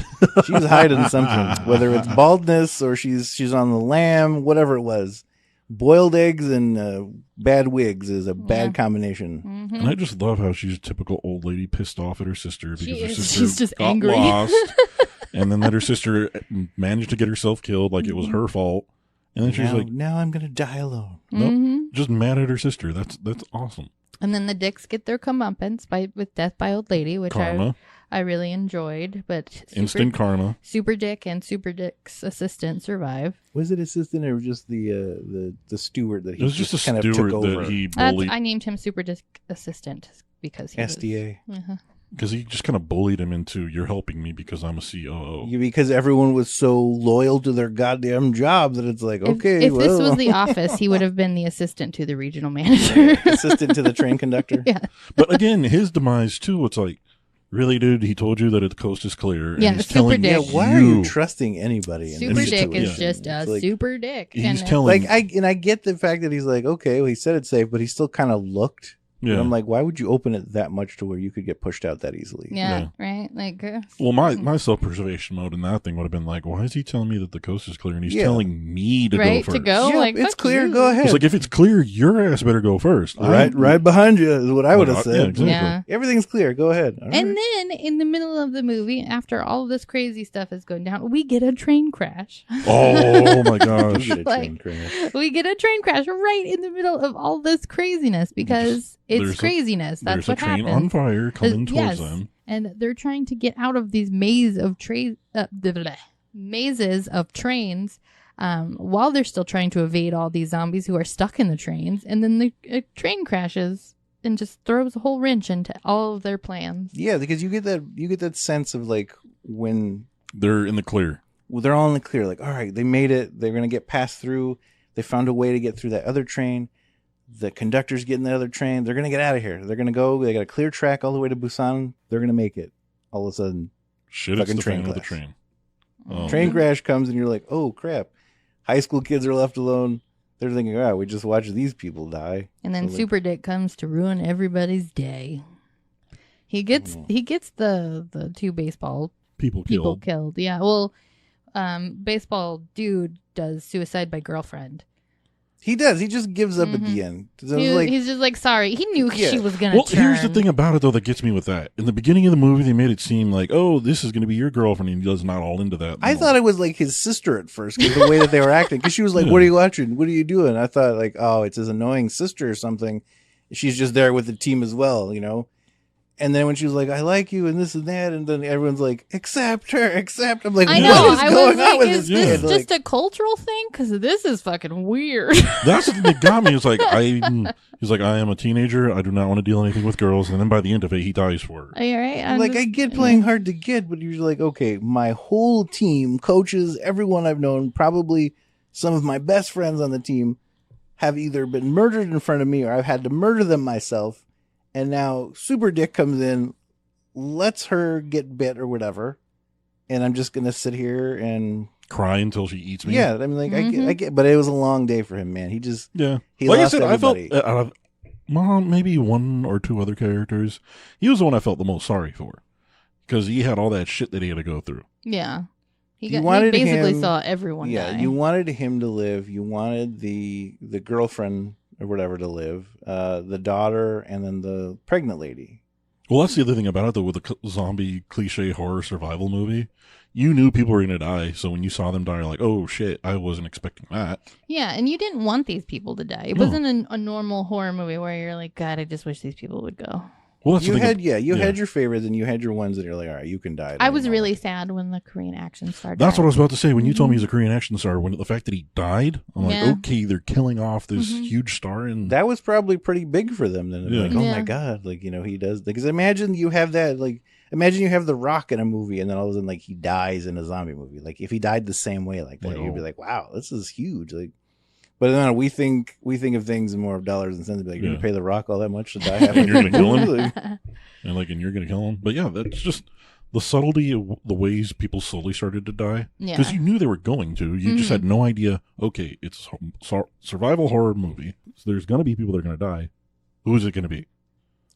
She's hiding something, whether it's baldness or she's on the lamb, whatever it was. Boiled eggs and bad wigs is a bad combination. Mm-hmm. And I just love how she's a typical old lady pissed off at her sister because her sister She's just got angry. lost, and then that her sister managed to get herself killed like it was her fault. And then she's like, now I'm going to die alone. Nope, just mad at her sister. That's awesome. And then the dicks get their comeuppance with Death by Old Lady, which Karma. I really enjoyed, but Instant karma. Super Dick and Super Dick's assistant survive. Was it assistant or just the steward that It he was just a kind of took steward over? that he bullied I named him Super Dick assistant because he SDA. was, uh-huh. because he just kind of bullied him into, you're helping me because I'm a COO. Because everyone was so loyal to their goddamn job that it's like, okay, If this was The Office, he would have been the assistant to the regional manager. assistant to the train conductor. Yeah. But again, his demise too, it's like, really, dude, he told you that the coast is clear. And Yeah, he's Super telling Dick. Yeah, why are you trusting anybody? In Super this Dick is situation? just a It's like, super dick. He's And telling, I get the fact that he's like, okay, well, he said it's safe, but he still kind of looked. yeah. And I'm like, why would you open it that much to where you could get pushed out that easily? yeah, right? Like, Well, my self-preservation mode in that thing would have been like, why is he telling me that the coast is clear and he's Yeah. telling me to right? go first? To go? Yeah, like, it's fuck clear. you. Go ahead. It's like, if it's clear, your ass better go first. right behind you is what I would have said. Yeah, exactly. Yeah. Everything's clear. Go ahead. All And right. then in the middle of the movie, after all of this crazy stuff is going down, we get a train crash. Oh my You gosh. get a like- train crash. We get a train crash right in the middle of all this craziness because There's it's a- craziness. That's There's a what train happens. on fire coming towards Yes. them. And they're trying to get out of these mazes of trains while they're still trying to evade all these zombies who are stuck in the trains. And then the train crashes and just throws a whole wrench into all of their plans. Yeah, because you get that sense of like when They're in the clear. they're all in the clear, like, all right, they made it. They're gonna get passed through. They found a way to get through that other train. The conductor's getting the other train. They're gonna get out of here. They're gonna go. They got a clear track all the way to Busan. They're gonna make it. All of a sudden, Shit, it's Fucking the train fan of the class. train. Oh. train crash comes, and you're like, oh crap! High school kids are left alone. They're thinking, oh, we just watched these people die. And then So, like- Super Dick comes to ruin everybody's day. He gets the two baseball People people killed. killed. Yeah. Well, baseball dude does suicide by girlfriend. He does. He just gives up at Mhm. the end. So it's like, He's just like, sorry. He knew Yeah. she was gonna Well, turn. here's the thing about it, though, that gets me with that. In the beginning of the movie, they made it seem like, oh, this is going to be your girlfriend, and he does not all into that. I thought it was like his sister at first because the way that they were acting. Because she was like, Yeah. "What are you watching? What are you doing?" I thought like, "Oh, it's his annoying sister or something." She's just there with the team as well, you know. And then when she was like, "I like you," and this and that, and then everyone's like, "Accept her, accept." I'm like, I "What know. is I going was on like, with is this this kid?" just Like, a cultural thing? Because this is fucking weird. That's the thing that got me. It's like, he's like, I am a teenager. I do not want to deal anything with girls. And then by the end of it, he dies for her. Are you all right? I'm like, I get playing hard to get, but you're like, okay, my whole team, coaches, everyone I've known, probably some of my best friends on the team, have either been murdered in front of me or I've had to murder them myself. And now Super Dick comes in, lets her get bit or whatever, and I'm just gonna sit here and Cry until she eats me. yeah. I mean, like Mm-hmm. I get, but it was a long day for him, man. He just Yeah. he Like I lost said, everybody. I felt, out of maybe one or two other characters, he was the one I felt the most sorry for. Because he had all that shit that he had to go through. Yeah. He You got, wanted he basically him- saw everyone yeah, die. you wanted him to live. You wanted the girlfriend or whatever to live, the daughter, and then the pregnant lady. Well, that's the other thing about it, though, with the zombie cliche horror survival movie. You knew people were going to die, so when you saw them die, you're like, oh, shit, I wasn't expecting that. Yeah, and you didn't want these people to die. It No. wasn't a normal horror movie where you're like, God, I just wish these people would go. Well, that's You the thing. had you had your favorites, and you had your ones that you're like, all right, you can die. at I any was really moment. sad when the Korean action star died. That's what I was about to say. When you told me he's a Korean action star, when the fact that he died, I'm like, Yeah. okay, they're killing off this Mhm. huge star. And That was probably pretty big for them. Then Yeah. like, oh Yeah. my god, like he does. Because imagine you have that. Like, imagine you have The Rock in a movie, and then all of a sudden, like he dies in a zombie movie. Like if he died the same way like that, Like, you'd be oh. like, wow, this is huge. Like, but then we think of things in more of dollars and cents. Be like, you're Yeah. gonna pay The Rock all that much to die halfway And you're through gonna the kill movie? him? Like, and you're going to kill him. But yeah, that's just the subtlety of the ways people slowly started to die. Yeah. Because you knew they were going to. You just had no idea, okay, it's a survival horror movie. So there's going to be people that are going to die. Who is it going to be?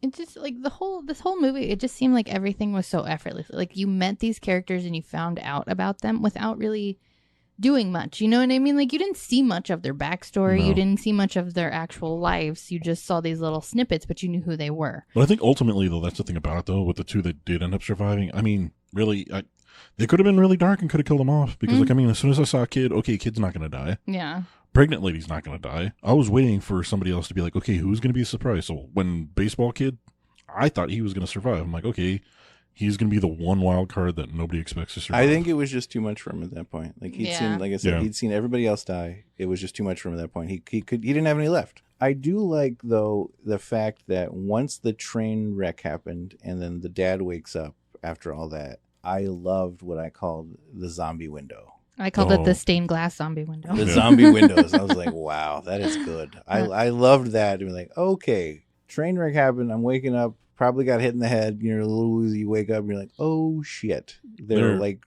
It's just like this whole movie, it just seemed like everything was so effortless. Like you met these characters and you found out about them without really doing much. You know what I mean? Like you didn't see much of their backstory. No. You didn't see much of their actual lives. You just saw these little snippets, but you knew who they were. But I think ultimately, though, that's the thing about it, though, with the two that did end up surviving. I mean, really, they could have been really dark and could have killed them off. Because, like, I mean, as soon as I saw a kid, okay, kid's not going to die. Yeah. Pregnant lady's not going to die. I was waiting for somebody else to be like, okay, who's going to be a surprise? So when baseball kid, I thought he was going to survive. I'm like, okay, he's going to be the one wild card that nobody expects to survive. I think it was just too much for him at that point. Like he'd seen, like I said, Yeah. he'd seen everybody else die. It was just too much for him at that point. He didn't have any left. I do like though the fact that once the train wreck happened and then the dad wakes up after all that, I loved what I called the zombie window. I called it the stained glass zombie window. The zombie windows. I was like, wow, that is good. I loved that. And like, okay, train wreck happened. I'm waking up. Probably got hit in the head. You're a little woozy. You wake up and you're like, oh shit. They're like,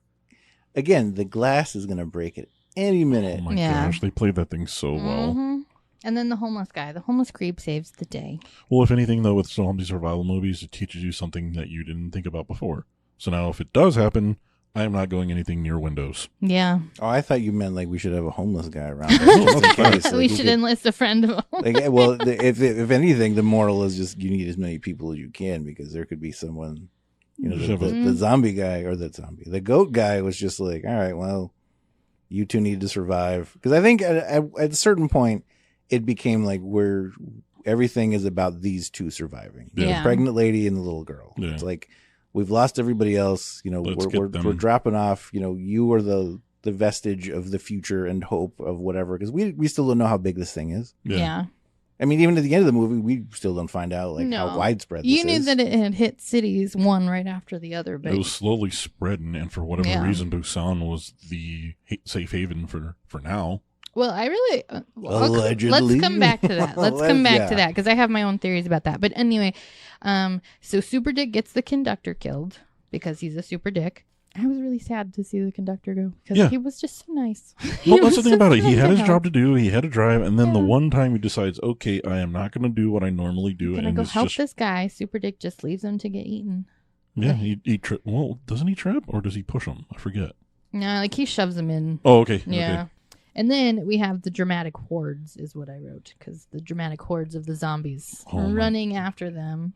again, the glass is gonna break at any minute. Oh my gosh, they played that thing so well. Mm-hmm. And then the homeless guy, the homeless creep, saves the day. Well, if anything, though, with zombie survival movies, it teaches you something that you didn't think about before. So now, if it does happen, I am not going anything near windows. Yeah. Oh, I thought you meant like we should have a homeless guy around. Just in case. So Like, we should enlist a friend of like, well, if anything, the moral is just you need as many people as you can because there could be someone, you know, the zombie guy or the goat guy was just like, all right, well, you two need to survive. Because I think at a certain point, it became like where everything is about these two surviving. Yeah. The pregnant lady and the little girl. Yeah. It's like we've lost everybody else. You know, we're dropping off. You know, you are the vestige of the future and hope of whatever. Because we still don't know how big this thing is. Yeah. I mean, even at the end of the movie, we still don't find out like how widespread this is. You knew that it had hit cities one right after the other, but it was slowly spreading, and for whatever reason, Busan was the safe haven for now. Well, I really allegedly. let's come back to that. Let's come back to that because I have my own theories about that. But anyway, so Super Dick gets the conductor killed because he's a super dick. I was really sad to see the conductor go because he was just so nice. Well, that's the thing about it. He had his job to do. He had to drive, and then the one time he decides, okay, I am not going to do what I normally do, I'm gonna go help this guy. Super Dick just leaves him to get eaten. Yeah, he well, doesn't he trip or does he push him? I forget. No, like he shoves him in. Oh, okay. Yeah. Okay. And then we have the dramatic hordes, is what I wrote, because the dramatic hordes of the zombies running after them.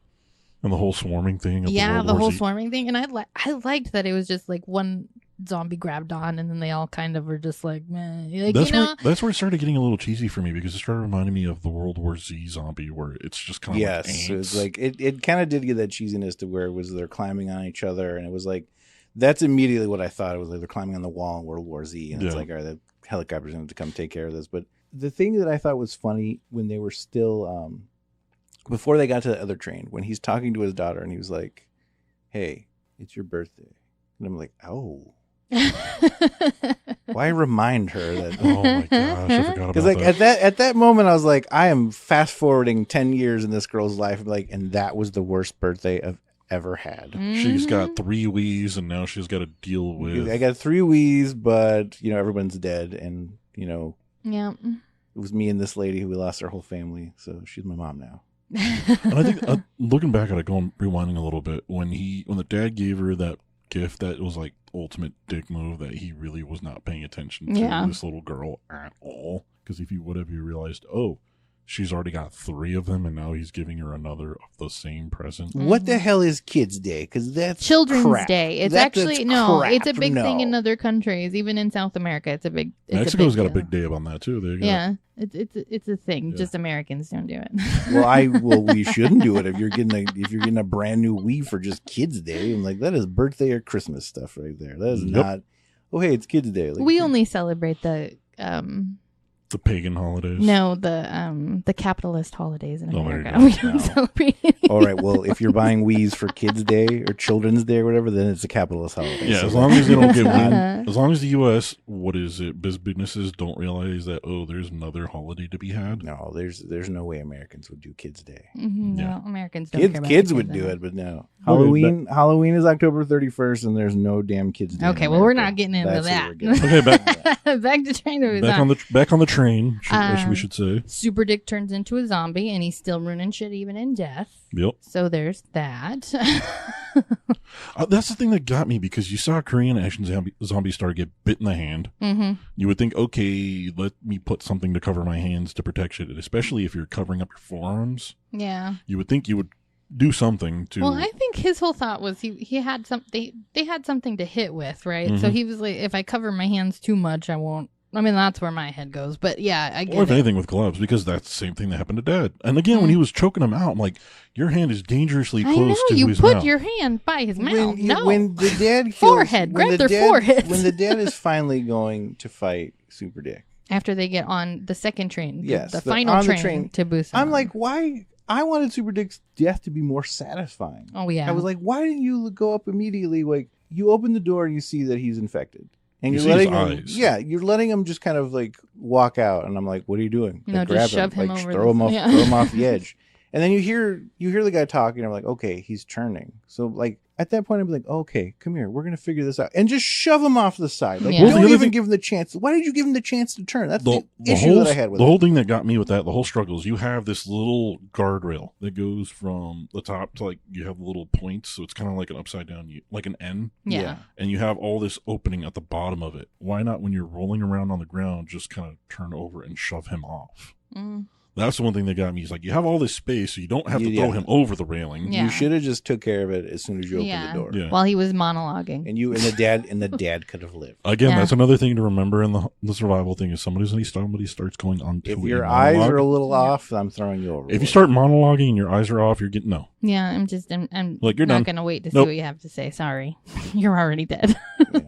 And the whole swarming thing. The whole swarming thing. And I liked that it was just like one zombie grabbed on, and then they all kind of were just like, meh. Like, that's where it started getting a little cheesy for me, because it started reminding me of the World War Z zombie, where it's just kind of like ants. It's like it kind of did get that cheesiness to where it was they're climbing on each other, and it was like that's immediately what I thought. It was like they're climbing on the wall in World War Z, and it's like, all right, the helicopters going to come take care of this. But the thing that I thought was funny when they were still before they got to the other train, when he's talking to his daughter and he was like, hey, it's your birthday. And I'm like, oh. Why remind her that? Oh my gosh, I forgot about like that. at that moment I was like, I am fast forwarding 10 years in this girl's life, like, and that was the worst birthday I've ever had. She's got 3 Wii's and now she's got to deal with. I got 3 Wii's, but everyone's dead, and yeah, it was me and this lady who we lost our whole family, so she's my mom now. And I think looking back at it, rewinding a little bit, when the dad gave her that gift, that was like ultimate dick move, that he really was not paying attention to this little girl at all. Because if you would have, you realized, oh, she's already got 3 of them, and now he's giving her another of the same present. What the hell is Kids Day? Because that's Children's crap. Day. It's that's actually crap. It's a big thing in other countries, even in South America. It's a big. Mexico's got a big day about that too. It's a thing. Yeah. Just Americans don't do it. We shouldn't do it if you're getting a brand new Wii for just Kids Day. I'm like, that is birthday or Christmas stuff right there. That is not. Oh, hey, it's Kids Day. Like, we only celebrate the pagan holidays. No, the capitalist holidays in America. We don't celebrate any. All right, well, if you're buying Wii's for Kids Day or Children's Day or whatever, then it's a capitalist holiday. Yeah, so as long as they don't get as long as the U.S. businesses don't realize that there's another holiday to be had. No, there's no way Americans would do Kids Day. Mm-hmm, no, Americans don't. Care about kids would do it, but no. Halloween is October 31st, and there's no damn Kids Day. Okay, well, we're not getting into that. Okay, back to Train to Busan. Back on the train. We should say Super Dick turns into a zombie, and he's still ruining shit even in death. Yep. So there's that. That's the thing that got me, because you saw a Korean action zombie star get bit in the hand. Mm-hmm. You would think, okay, let me put something to cover my hands to protect it, especially if you're covering up your forearms. Yeah. You would think you would do something to. Well, I think his whole thought was he had something. They had something to hit with, right? Mm-hmm. So he was like, if I cover my hands too much, I won't I mean, that's where my head goes. But yeah, I get Or if it. anything with gloves, because that's the same thing that happened to Dad. And again, when he was choking him out, I'm like, your hand is dangerously I close know, to you his put mouth. your hand by his mouth. No. When the dad kills, Forehead. when Grab the their dad- foreheads. When the dad is finally going to fight Super Dick, After they get on the second train. Yes, The they're final on the train, train. to Busan. I'm like, why? I wanted Super Dick's death to be more satisfying. Oh, yeah. I was like, why didn't you go up immediately? Like, you open the door and you see that he's infected. And You you're see his letting him, eyes. yeah, you're letting him just kind of like walk out, and I'm like, "What are you doing?" No, Like, just grab shove him like, over throw the- him off, yeah. throw him off the edge, and then you hear the guy talking. And I'm like, "Okay, he's turning." So like at that point, I'm like, "Okay, come here, we're gonna figure this out," and just shove him off the side. Like, Yeah. Well, the don't other even thing- give him the chance. Why did you give him the chance to turn? That's the, The issue whole, that I had with the it. whole thing that got me with that, the whole struggle is you have this little guardrail that goes from the top to like, you have the little points. So it's kind of like an upside down, like an N. Yeah. And you have all this opening at the bottom of it. Why not, when you're rolling around on the ground, just kind of turn over and shove him off? Mm. That's the one thing that got me. Is like, you have all this space, so you don't have to throw Yeah. him over the railing. Yeah. You should have just took care of it as soon as you opened Yeah. the door. Yeah. While he was monologuing. And the dad could have lived. Again, Yeah. that's another thing to remember in the survival thing is somebody starts going on to If a your eyes monologue. are a little off, I'm throwing you over. If you start monologuing and your eyes are off, you're getting no. Yeah, I'm Like, you're not done. going to wait to see Nope. what you have to say. Sorry. You're already dead. Yeah.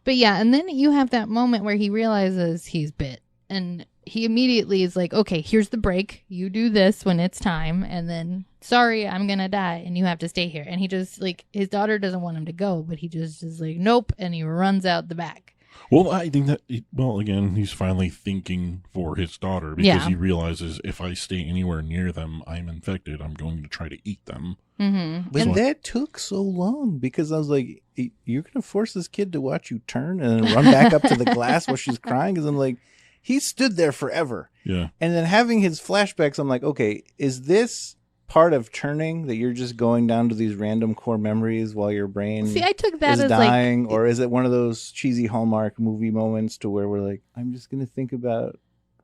But yeah, and then you have that moment where he realizes he's bit. And he immediately is like, okay, here's the break. You do this when it's time. And then, sorry, I'm going to die. And you have to stay here. And he just, like, his daughter doesn't want him to go. But he just is like, nope. And he runs out the back. Well, I think that, again, he's finally thinking for his daughter because Yeah. he realizes if I stay anywhere near them, I'm infected. I'm going to try to eat them. Mm-hmm. But So- that took so long because I was like, you're going to force this kid to watch you turn and then run back up to the glass while she's crying? Because I'm like, he stood there forever. Yeah. And then having his flashbacks, I'm like, okay, is this part of turning that you're just going down to these random core memories while your brain See, I took that is as dying? like, Or is it one of those cheesy Hallmark movie moments to where we're like, I'm just going to think about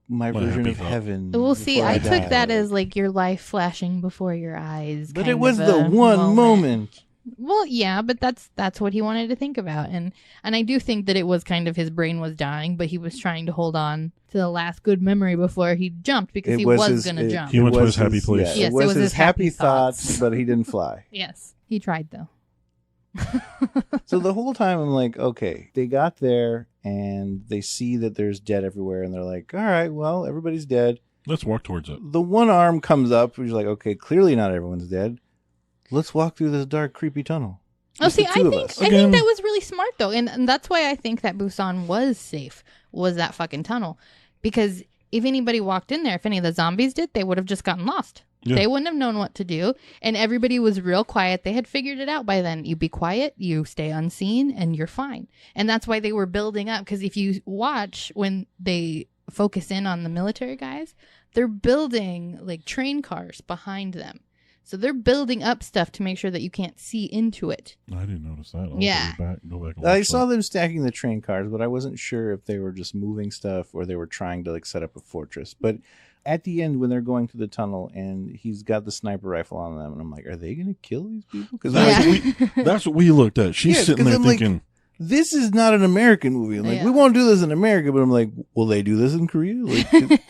my My version happy of thought. heaven. well, see, before I die. took that as like your life flashing before your eyes. But kind it was of the a one moment. Well, yeah, but that's what he wanted to think about, and I do think that it was kind of his brain was dying, but he was trying to hold on to the last good memory before he jumped because he was going to jump. He went to was his happy place. Yeah, Yes, it was his happy thoughts, thoughts. but he didn't fly. Yes, he tried though. So the whole time I'm like, okay, they got there and they see that there's dead everywhere, and they're like, all right, well, everybody's dead. Let's walk towards it. The one arm comes up, which is like, okay, clearly not everyone's dead. Let's walk through this dark, creepy tunnel. Oh, Just see, the I two of think us. I Again- think that was really smart though, and that's why I think that Busan was safe. Was that fucking tunnel? Because if anybody walked in there, if any of the zombies did, they would have just gotten lost. Yeah. They wouldn't have known what to do, and everybody was real quiet. They had figured it out by then. You be quiet, you stay unseen, and you're fine. And that's why they were building up. Because if you watch when they focus in on the military guys, they're building like train cars behind them. So they're building up stuff to make sure that you can't see into it. I didn't notice that. I'll Yeah. Go back and I watch saw that. them stacking the train cars, but I wasn't sure if they were just moving stuff or they were trying to like set up a fortress. But at the end, when they're going through the tunnel and he's got the sniper rifle on them, and I'm like, are they going to kill these people? Because Yeah. That's what we looked at. She's Yeah, sitting 'cause there I'm like, thinking, this is not an American movie. I'm like, Yeah. we won't do this in America, but I'm like, will they do this in Korea? Like,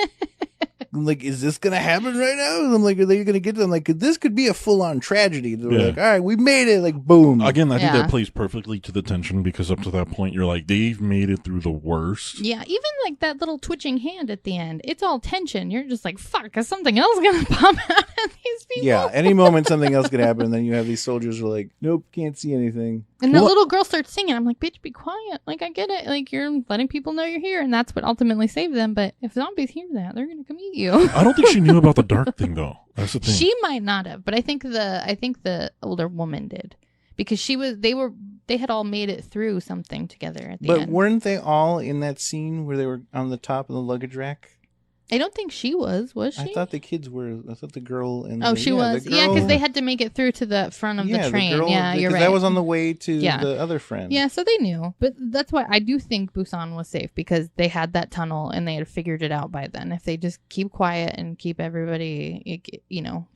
I'm like, is this gonna happen right now? And I'm like, are they gonna get them? Like, this could be a full on tragedy. They're Yeah. like, all right, we made it. Like, boom. again, I think Yeah. that plays perfectly to the tension because up to that point, you're like, they've made it through the worst. Yeah, even like that little twitching hand at the end, it's all tension. You're just like, fuck, is something else going to pop out of these people? Yeah, any moment something else could happen. And then you have these soldiers who are like, nope, can't see anything. And that Well- little girl starts singing. I'm like, bitch, be quiet. Like, I get it. Like, you're letting people know you're here, and that's what ultimately saved them. But if zombies hear that, they're going to come eat you. I don't think she knew about the dark thing, though. That's the thing. She might not have, but I think the older woman did. Because they had all made it through something together at the But end. weren't they all in that scene where they were on the top of the luggage rack? I don't think she was she? I thought the kids were. I thought the girl and Oh, the, she yeah, was. the Yeah, girl- because they had to make it through to the front of the train. girl, Yeah, you're 'cause right. That was on the way to Yeah. the other friend. Yeah, so they knew. But that's why I do think Busan was safe because they had that tunnel and they had figured it out by then. If they just keep quiet and keep everybody,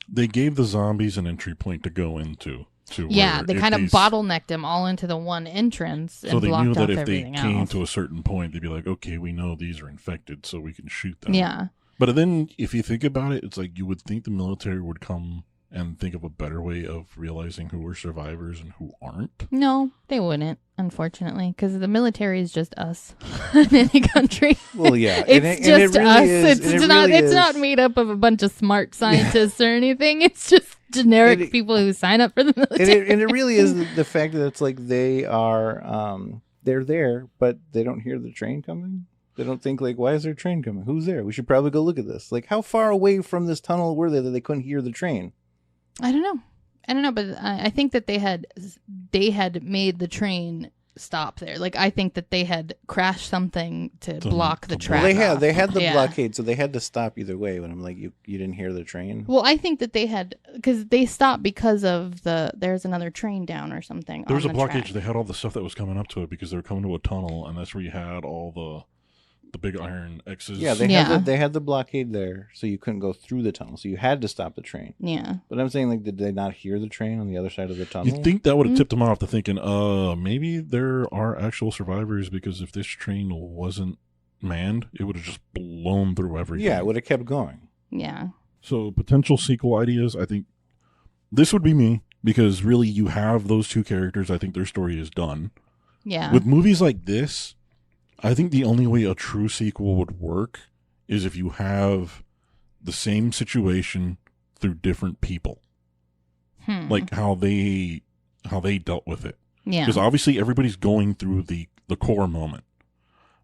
They gave the zombies an entry point to go into. To Yeah, where they if kind of s- bottlenecked them all into the one entrance and So they blocked knew that off if they everything came else. to a certain point, they'd be like, okay, we know these are infected, so we can shoot them. Yeah. But then, if you think about it, it's like you would think the military would come and think of a better way of realizing who are survivors and who aren't. No, they wouldn't, unfortunately, because the military is just us in any country. Well, yeah, It's just us. It's is. not made up of a bunch of smart scientists or anything. It's just generic people who sign up for the military. And it really is the fact that it's like they are they're there, but they don't hear the train coming. They don't think like, why is there a train coming? Who's there? We should probably go look at this. Like, how far away from this tunnel were they that they couldn't hear the train? I don't know, but I think that they had made the train stop there. Like, I think that they had crashed something to block the track. Well, they off. had the Yeah. blockade, so they had to stop either way. When I'm like, you didn't hear the train. Well, I think that they had, because they stopped because of there's another train down or something. There was on a the blockage. track. They had all the stuff that was coming up to it because they were coming to a tunnel, and that's where you had all the big iron X's. Yeah, they had the blockade there, so you couldn't go through the tunnel. So you had to stop the train. Yeah. But I'm saying, like, did they not hear the train on the other side of the tunnel? You'd think that would have tipped them off to thinking, maybe there are actual survivors, because if this train wasn't manned, it would have just blown through everything. Yeah, it would have kept going. Yeah. So potential sequel ideas, I think this would be me, because really you have those two characters. I think their story is done. Yeah. With movies like this, I think the only way a true sequel would work is if you have the same situation through different people. Like how they dealt with it. Yeah. Because obviously everybody's going through the core moment.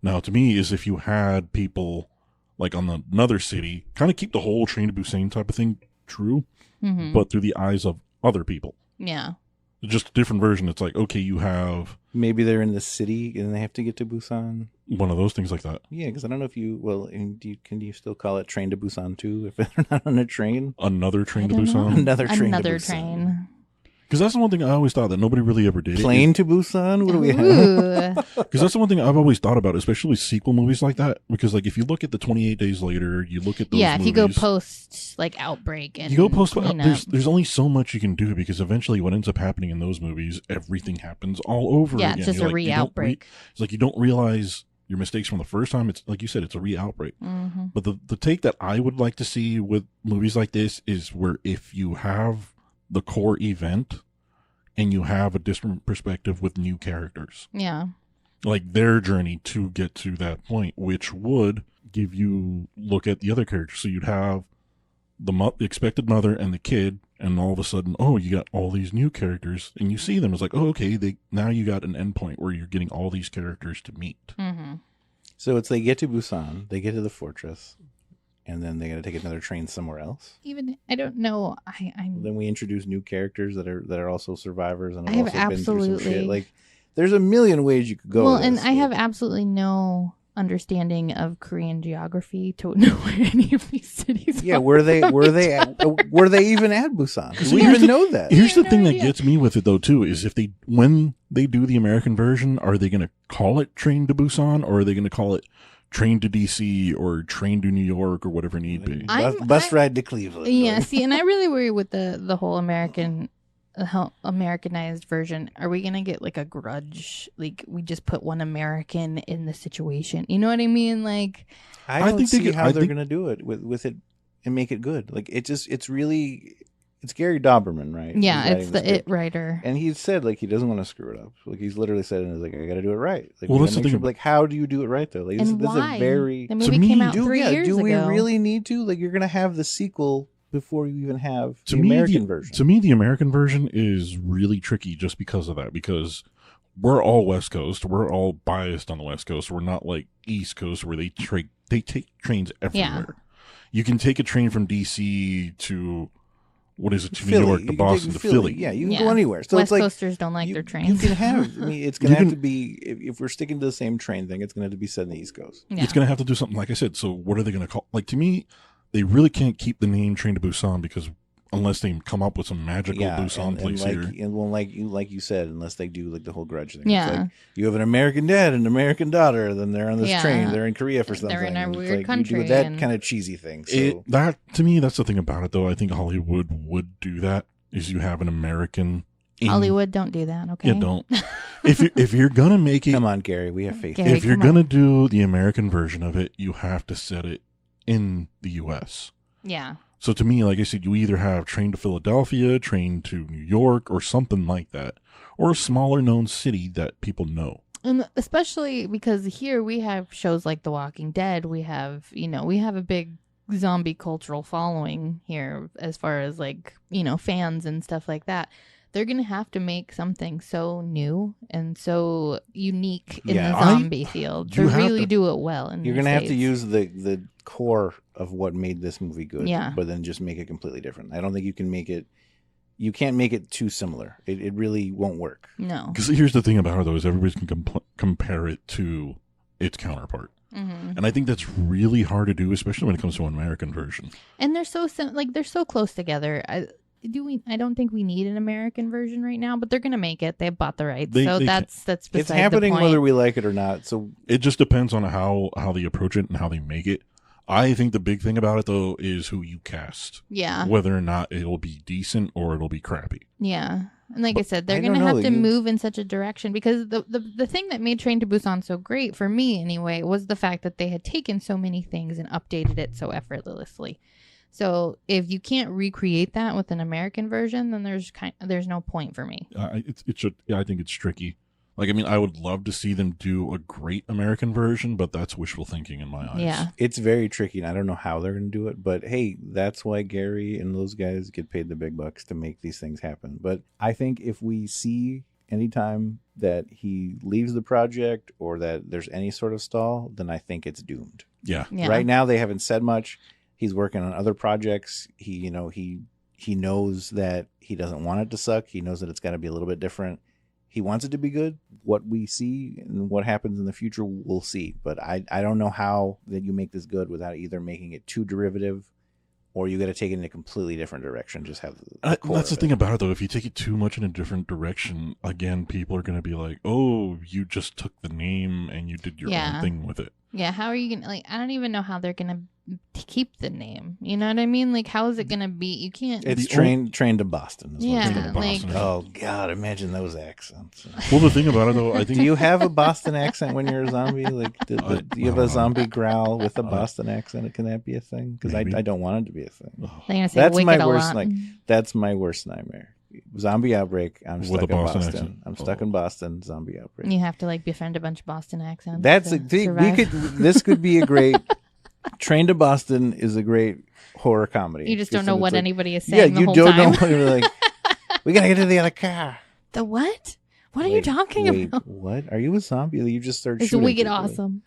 Now, to me, is if you had people like on another city, kind of keep the whole Train to Busan type of thing true, but through the eyes of other people. Yeah. Just a different version. It's like, okay, you have Maybe they're in the city and they have to get to Busan. one of those things like that. Yeah, because I don't know if can you still call it Train to Busan too if they're not on a train? Another Train to I don't know. Busan. Another train. Another to Busan. train. Because that's the one thing I always thought that nobody really ever did. Plane to Busan? What do we have? Ooh. Because that's the one thing I've always thought about, especially sequel movies like that. Because like if you look at the 28 Days Later, you look at those Yeah, if you go movies, post like Outbreak and you go post. cleanup. There's only so much you can do, because eventually what ends up happening in those movies, everything happens all over Yeah, again. it's just You're a like, you don't re-outbreak. it's like you don't realize your mistakes from the first time. It's like you said, it's a re-outbreak. Mm-hmm. But the take that I would like to see with movies like this is where if you have the core event and you have a different perspective with new characters, Yeah. like their journey to get to that point, which would give you look at the other characters. So you'd have the expected mother and the kid, and all of a sudden, oh, you got all these new characters, and you see them. It's like, oh, okay, now you got an endpoint where you're getting all these characters to meet. Mm-hmm. So it's they get to Busan, they get to the fortress, and then they got to take another train somewhere else. Even I don't know. I'm Then we introduce new characters that are also survivors and I have have also been through some shit. absolutely- Like, there's a million ways you could go. well, with and this, I have but- absolutely no understanding of Korean geography to know where any of these cities Yeah, are. were they even at Busan? Do we here's even know that? Here's the no thing that idea. gets me with it though too is when they do the American version, are they going to call it Train to Busan, or are they going to call it Train to DC or Train to New York or whatever need be? Bus ride to Cleveland. Yeah, Like, see, and I really worry with the whole Americanized version. Are we gonna get like a grudge? Like we just put one American in the situation. You know what I mean? Like I I don't think they see could- how I they're think- going to do it with it and make it good. Like it's Gary Doberman, right? yeah, Who's it's writing the script. it writer. And he said like he doesn't want to screw it up. Like he's literally said in his like I got to do it right. Like Well, we that's gotta the make thing sure, like how do you do it right though? Like And this why? is a very The movie me, came out do- 3 years do we ago. really need to? Like you're going to have the sequel before you even have To the me, American version. To me, the American version is really tricky just because of that. Because we're all West Coast, we're all biased on the West Coast. We're not like East Coast where they take trains everywhere. You can take a train from DC to to Philly. New York, You to can Boston, take to Philly. Yeah, you can Yeah. go anywhere. So West it's like Coasters don't like their you trains. can have. I mean, it's going You to have can- to be if we're sticking to the same train thing. It's going to have to be set in the East Coast. Yeah. It's going to have to do something like I said. So what are they going to call? Like to me, they really can't keep the name Train to Busan because unless they come up with some magical Busan place like, here. and well, like you said, unless they do like the whole grudge thing. It's Yeah. like, you have an American dad and an American daughter, then they're on this Yeah. train. They're in Korea for They're something. in a and it's weird like, country You do that and- kind of cheesy thing. So That to me, that's the thing about it. Though I think Hollywood would do that is you have an American Hollywood, don't do that, okay? Yeah, don't. If you're gonna make it, Come on, Gary, we have faith. Gary, if you're come on. gonna do the American version of it, you have to set it in the U.S. Yeah. So to me, like I said, you either have Train to Philadelphia, Train to New York, or something like that, or a smaller known city that people know. And especially because here we have shows like The Walking Dead. We have a big zombie cultural following here as far as like, fans and stuff like that. They're going to have to make something so new and so unique in the zombie field to really do it well. You're going to have to use the core of what made this movie good, but then just make it completely different. I don't think you can make it. You can't make it too similar. It really won't work. No. Because here's the thing about it, though, is everybody can compare it to its counterpart. Mm-hmm. And I think that's really hard to do, especially when it comes to an American version. And they're they're so close together. I don't think we need an American version right now, but they're going to make it. They've bought the rights. That's beside it's happening the point. whether we like it or not. So it just depends on how they approach it and how they make it. I think the big thing about it, though, is who you cast. Yeah. Whether or not it'll be decent or it'll be crappy. Yeah. And like I said, they're going to have to move in such a direction because the thing that made Train to Busan so great, for me anyway, was the fact that they had taken so many things and updated it so effortlessly. So if you can't recreate that with an American version, then there's no point for me. I think it's tricky. Like, I mean, I would love to see them do a great American version, but that's wishful thinking in my eyes. Yeah. It's very tricky, and I don't know how they're going to do it. But, hey, that's why Gary and those guys get paid the big bucks to make these things happen. But I think if we see anytime that he leaves the project or that there's any sort of stall, then I think it's doomed. Yeah. Right now, they haven't said much. He's working on other projects. He knows that he doesn't want it to suck. He knows that it's got to be a little bit different. He wants it to be good. What we see and what happens in the future, we'll see. But I don't know how that you make this good without either making it too derivative or you got to take it in a completely different direction. Just have the core that's the of thing it. about it, though. If you take it too much in a different direction, again, people are going to be like, oh, you just took the name and you did your own thing with it. Yeah, how are you going to, I don't even know how they're going to keep the name. You know what I mean? Like, how is it going to be? You can't. It's train to Boston. Is Yeah, what it's gonna be. Boston. Oh, God, imagine those accents. Well, the thing about it, though, I think... Do you have a Boston accent when you're a zombie? Like, do you have a zombie growl with a Boston accent? Can that be a thing? Because I don't want it to be a thing. They're going to say That's wicked my a worst. lot. Like, that's my worst nightmare. Zombie outbreak. I'm With stuck a in Boston Boston. accent. I'm stuck in Boston. Zombie outbreak. You have to like befriend a bunch of Boston accents. That's to a thing. survive. This could be a great. Train to Boston is a great horror comedy. You just don't know what anybody is Yeah, saying the you whole don't time. know what you're like. We gotta get to the other car. The what? What are you Wait, talking about? What? Are you a zombie? You just started It's shooting wicked people. awesome.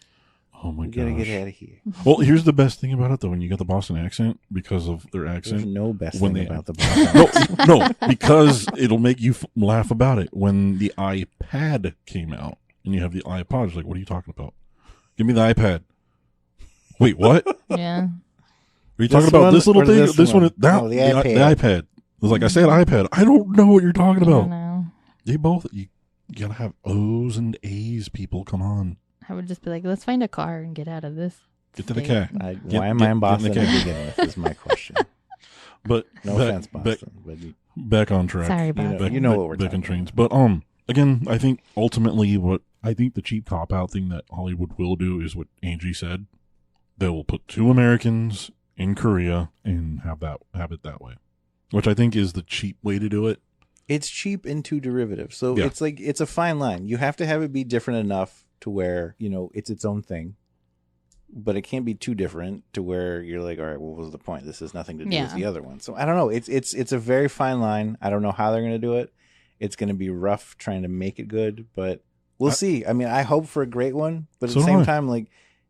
Oh, my We gosh. gotta get out of here. Well, here's the best thing about it, though. When you get the Boston accent, because of their There's accent... no best when thing they- about the Boston. No, because it'll make you laugh about it. When the iPad came out and you have the iPod, it's like, what are you talking about? Give me the iPad. Wait, what? Are Yeah. you This talking about one this little or thing? this This one? one? That, Oh, the the iPad. iPad. It was like, I said iPad. I don't know what you're talking I don't about. know. They both, you gotta have O's and A's, people. Come on. I would just be like, let's find a car and get out of this. Get to the state. car. Why am I in Boston get in to the begin with is my question. But No offense, Boston. But back on track. Sorry, you know, Boston. you know what we're back talking in trains. But again, I think ultimately the cheap cop out thing that Hollywood will do is what Angie said. They will put two Americans in Korea and have it that way, which I think is the cheap way to do it. It's cheap and too derivative. So Yeah. it's like, it's a fine line. You have to have it be different enough to where, it's its own thing. But it can't be too different to where you're like, all right, what was the point? This has nothing to do with the other one. So I don't know. It's a very fine line. I don't know how they're going to do it. It's going to be rough trying to make it good, but we'll see. I mean, I hope for a great one, but at So the do same I. time, like,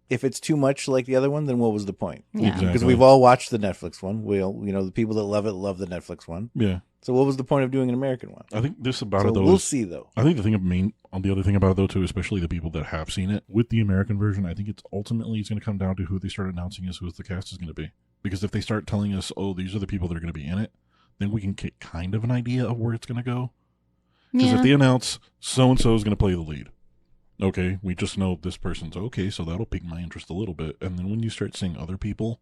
if it's too much like the other one, then what was the point? Yeah. Because Exactly. we've all watched the Netflix one. The people that love it love the Netflix one. Yeah. So what was the point of doing an American one? I think this about So it, though, we'll is, see, though. I think the other thing about it, though, too, especially the people that have seen it, with the American version, I think it's going to come down to who they start announcing who the cast is going to be. Because if they start telling us, oh, these are the people that are going to be in it, then we can get kind of an idea of where it's going to go. Because Yeah. if they announce so-and-so is going to play the lead, okay, we just know this person's okay, so that'll pique my interest a little bit. And then when you start seeing other people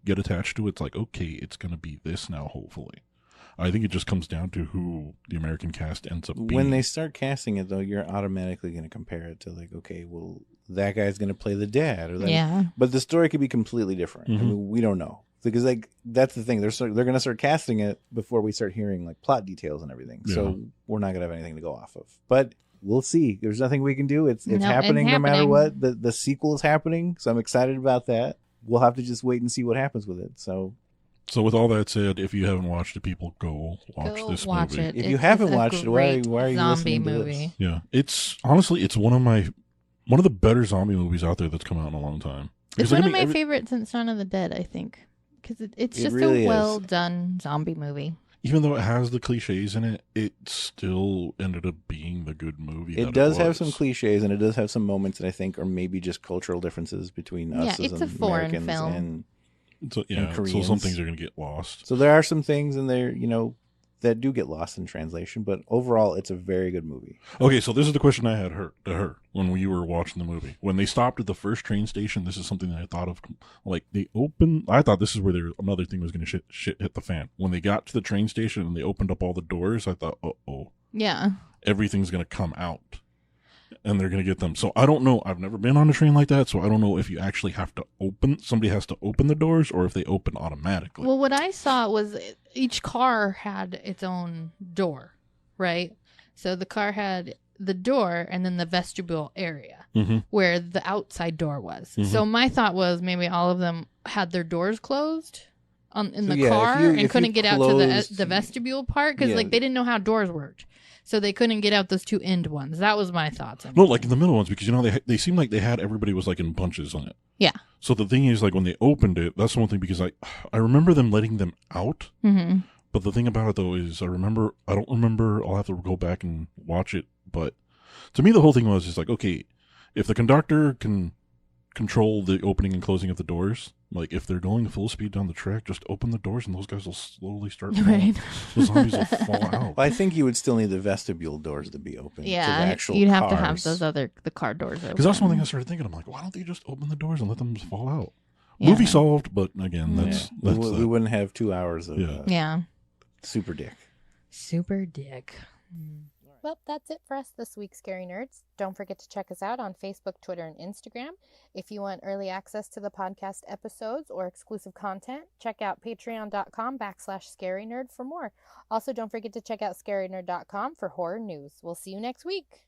get attached to it, it's like, okay, it's going to be this now, hopefully. I think it just comes down to who the American cast ends up being. When they start casting it, though, you're automatically going to compare it to like, okay, well, that guy's going to play the dad, or that. Yeah. But the story could be completely different. I Mhm. mean, we don't know because like that's the thing. They're going to start casting it before we start hearing like plot details and everything. Yeah. So we're not going to have anything to go off of. But we'll see. There's nothing we can do. It's No, it's happening no matter happening. what. The sequel is happening, so I'm excited about that. We'll have to just wait and see what happens with it. So So with all that said, if you haven't watched it, people go watch Go this watch movie. it. If you It's haven't a watched it, why great are you zombie listening to movie? this? Yeah, it's honestly one of the better zombie movies out there that's come out in a long time. It's Because, like, one I of mean, my favorites since Shaun of the Dead, I think. Because it's It just really a is. well done zombie movie. even though it has the cliches in it, it still ended up being the good movie. It that does was. have some cliches, and it does have some moments that I think are maybe just cultural differences between us Yeah, as it's a foreign Americans film. and So, yeah, so Koreans. some things are going to get lost. so there are some things in there, that do get lost in translation, but overall it's a very good movie. Okay, so this is the question I had to her when we were watching the movie. When they stopped at the first train station, this is something that I thought of. Like, I thought this is where another thing was going to shit hit the fan. When they got to the train station and they opened up all the doors, I thought, uh-oh, Yeah. everything's going to come out. And they're going to get them. So I don't know. I've never been on a train like that, so I don't know if you actually have to somebody has to open the doors or if they open automatically. Well, what I saw was each car had its own door, right? So the car had the door and then the vestibule area Mhm. where the outside door was. Mhm. So my thought was maybe all of them had their doors closed in So, the yeah, if car you- and if couldn't you get out to closed- the vestibule part because Yeah. like they didn't know how doors worked. So they couldn't get out those two end ones. That was my thoughts. No, like in the middle ones, because they seem like they had everybody was like in bunches on it. Yeah. So the thing is, like when they opened it, that's the one thing because I remember them letting them out, Mm-hmm. but the thing about it though is I don't remember. I'll have to go back and watch it, but to me the whole thing was just like, okay, if the conductor can control the opening and closing of the doors, like if they're going full speed down the track, just open the doors and those guys will slowly start falling. Right. The zombies will fall out. Well, I think you would still need the vestibule doors to be open. to the Yeah, actual you'd have to cars. have the car doors open. Because that's one thing I started thinking. I'm like, why don't they just open the doors and let them just fall out? Yeah. Movie solved, but again, that's We, that's we wouldn't have 2 hours of Yeah. Yeah. super dick. Super dick. Well, that's it for us this week, Scary Nerds. Don't forget to check us out on Facebook, Twitter, and Instagram. If you want early access to the podcast episodes or exclusive content, check out patreon.com/scarynerd for more. Also, don't forget to check out scarynerd.com for horror news. We'll see you next week.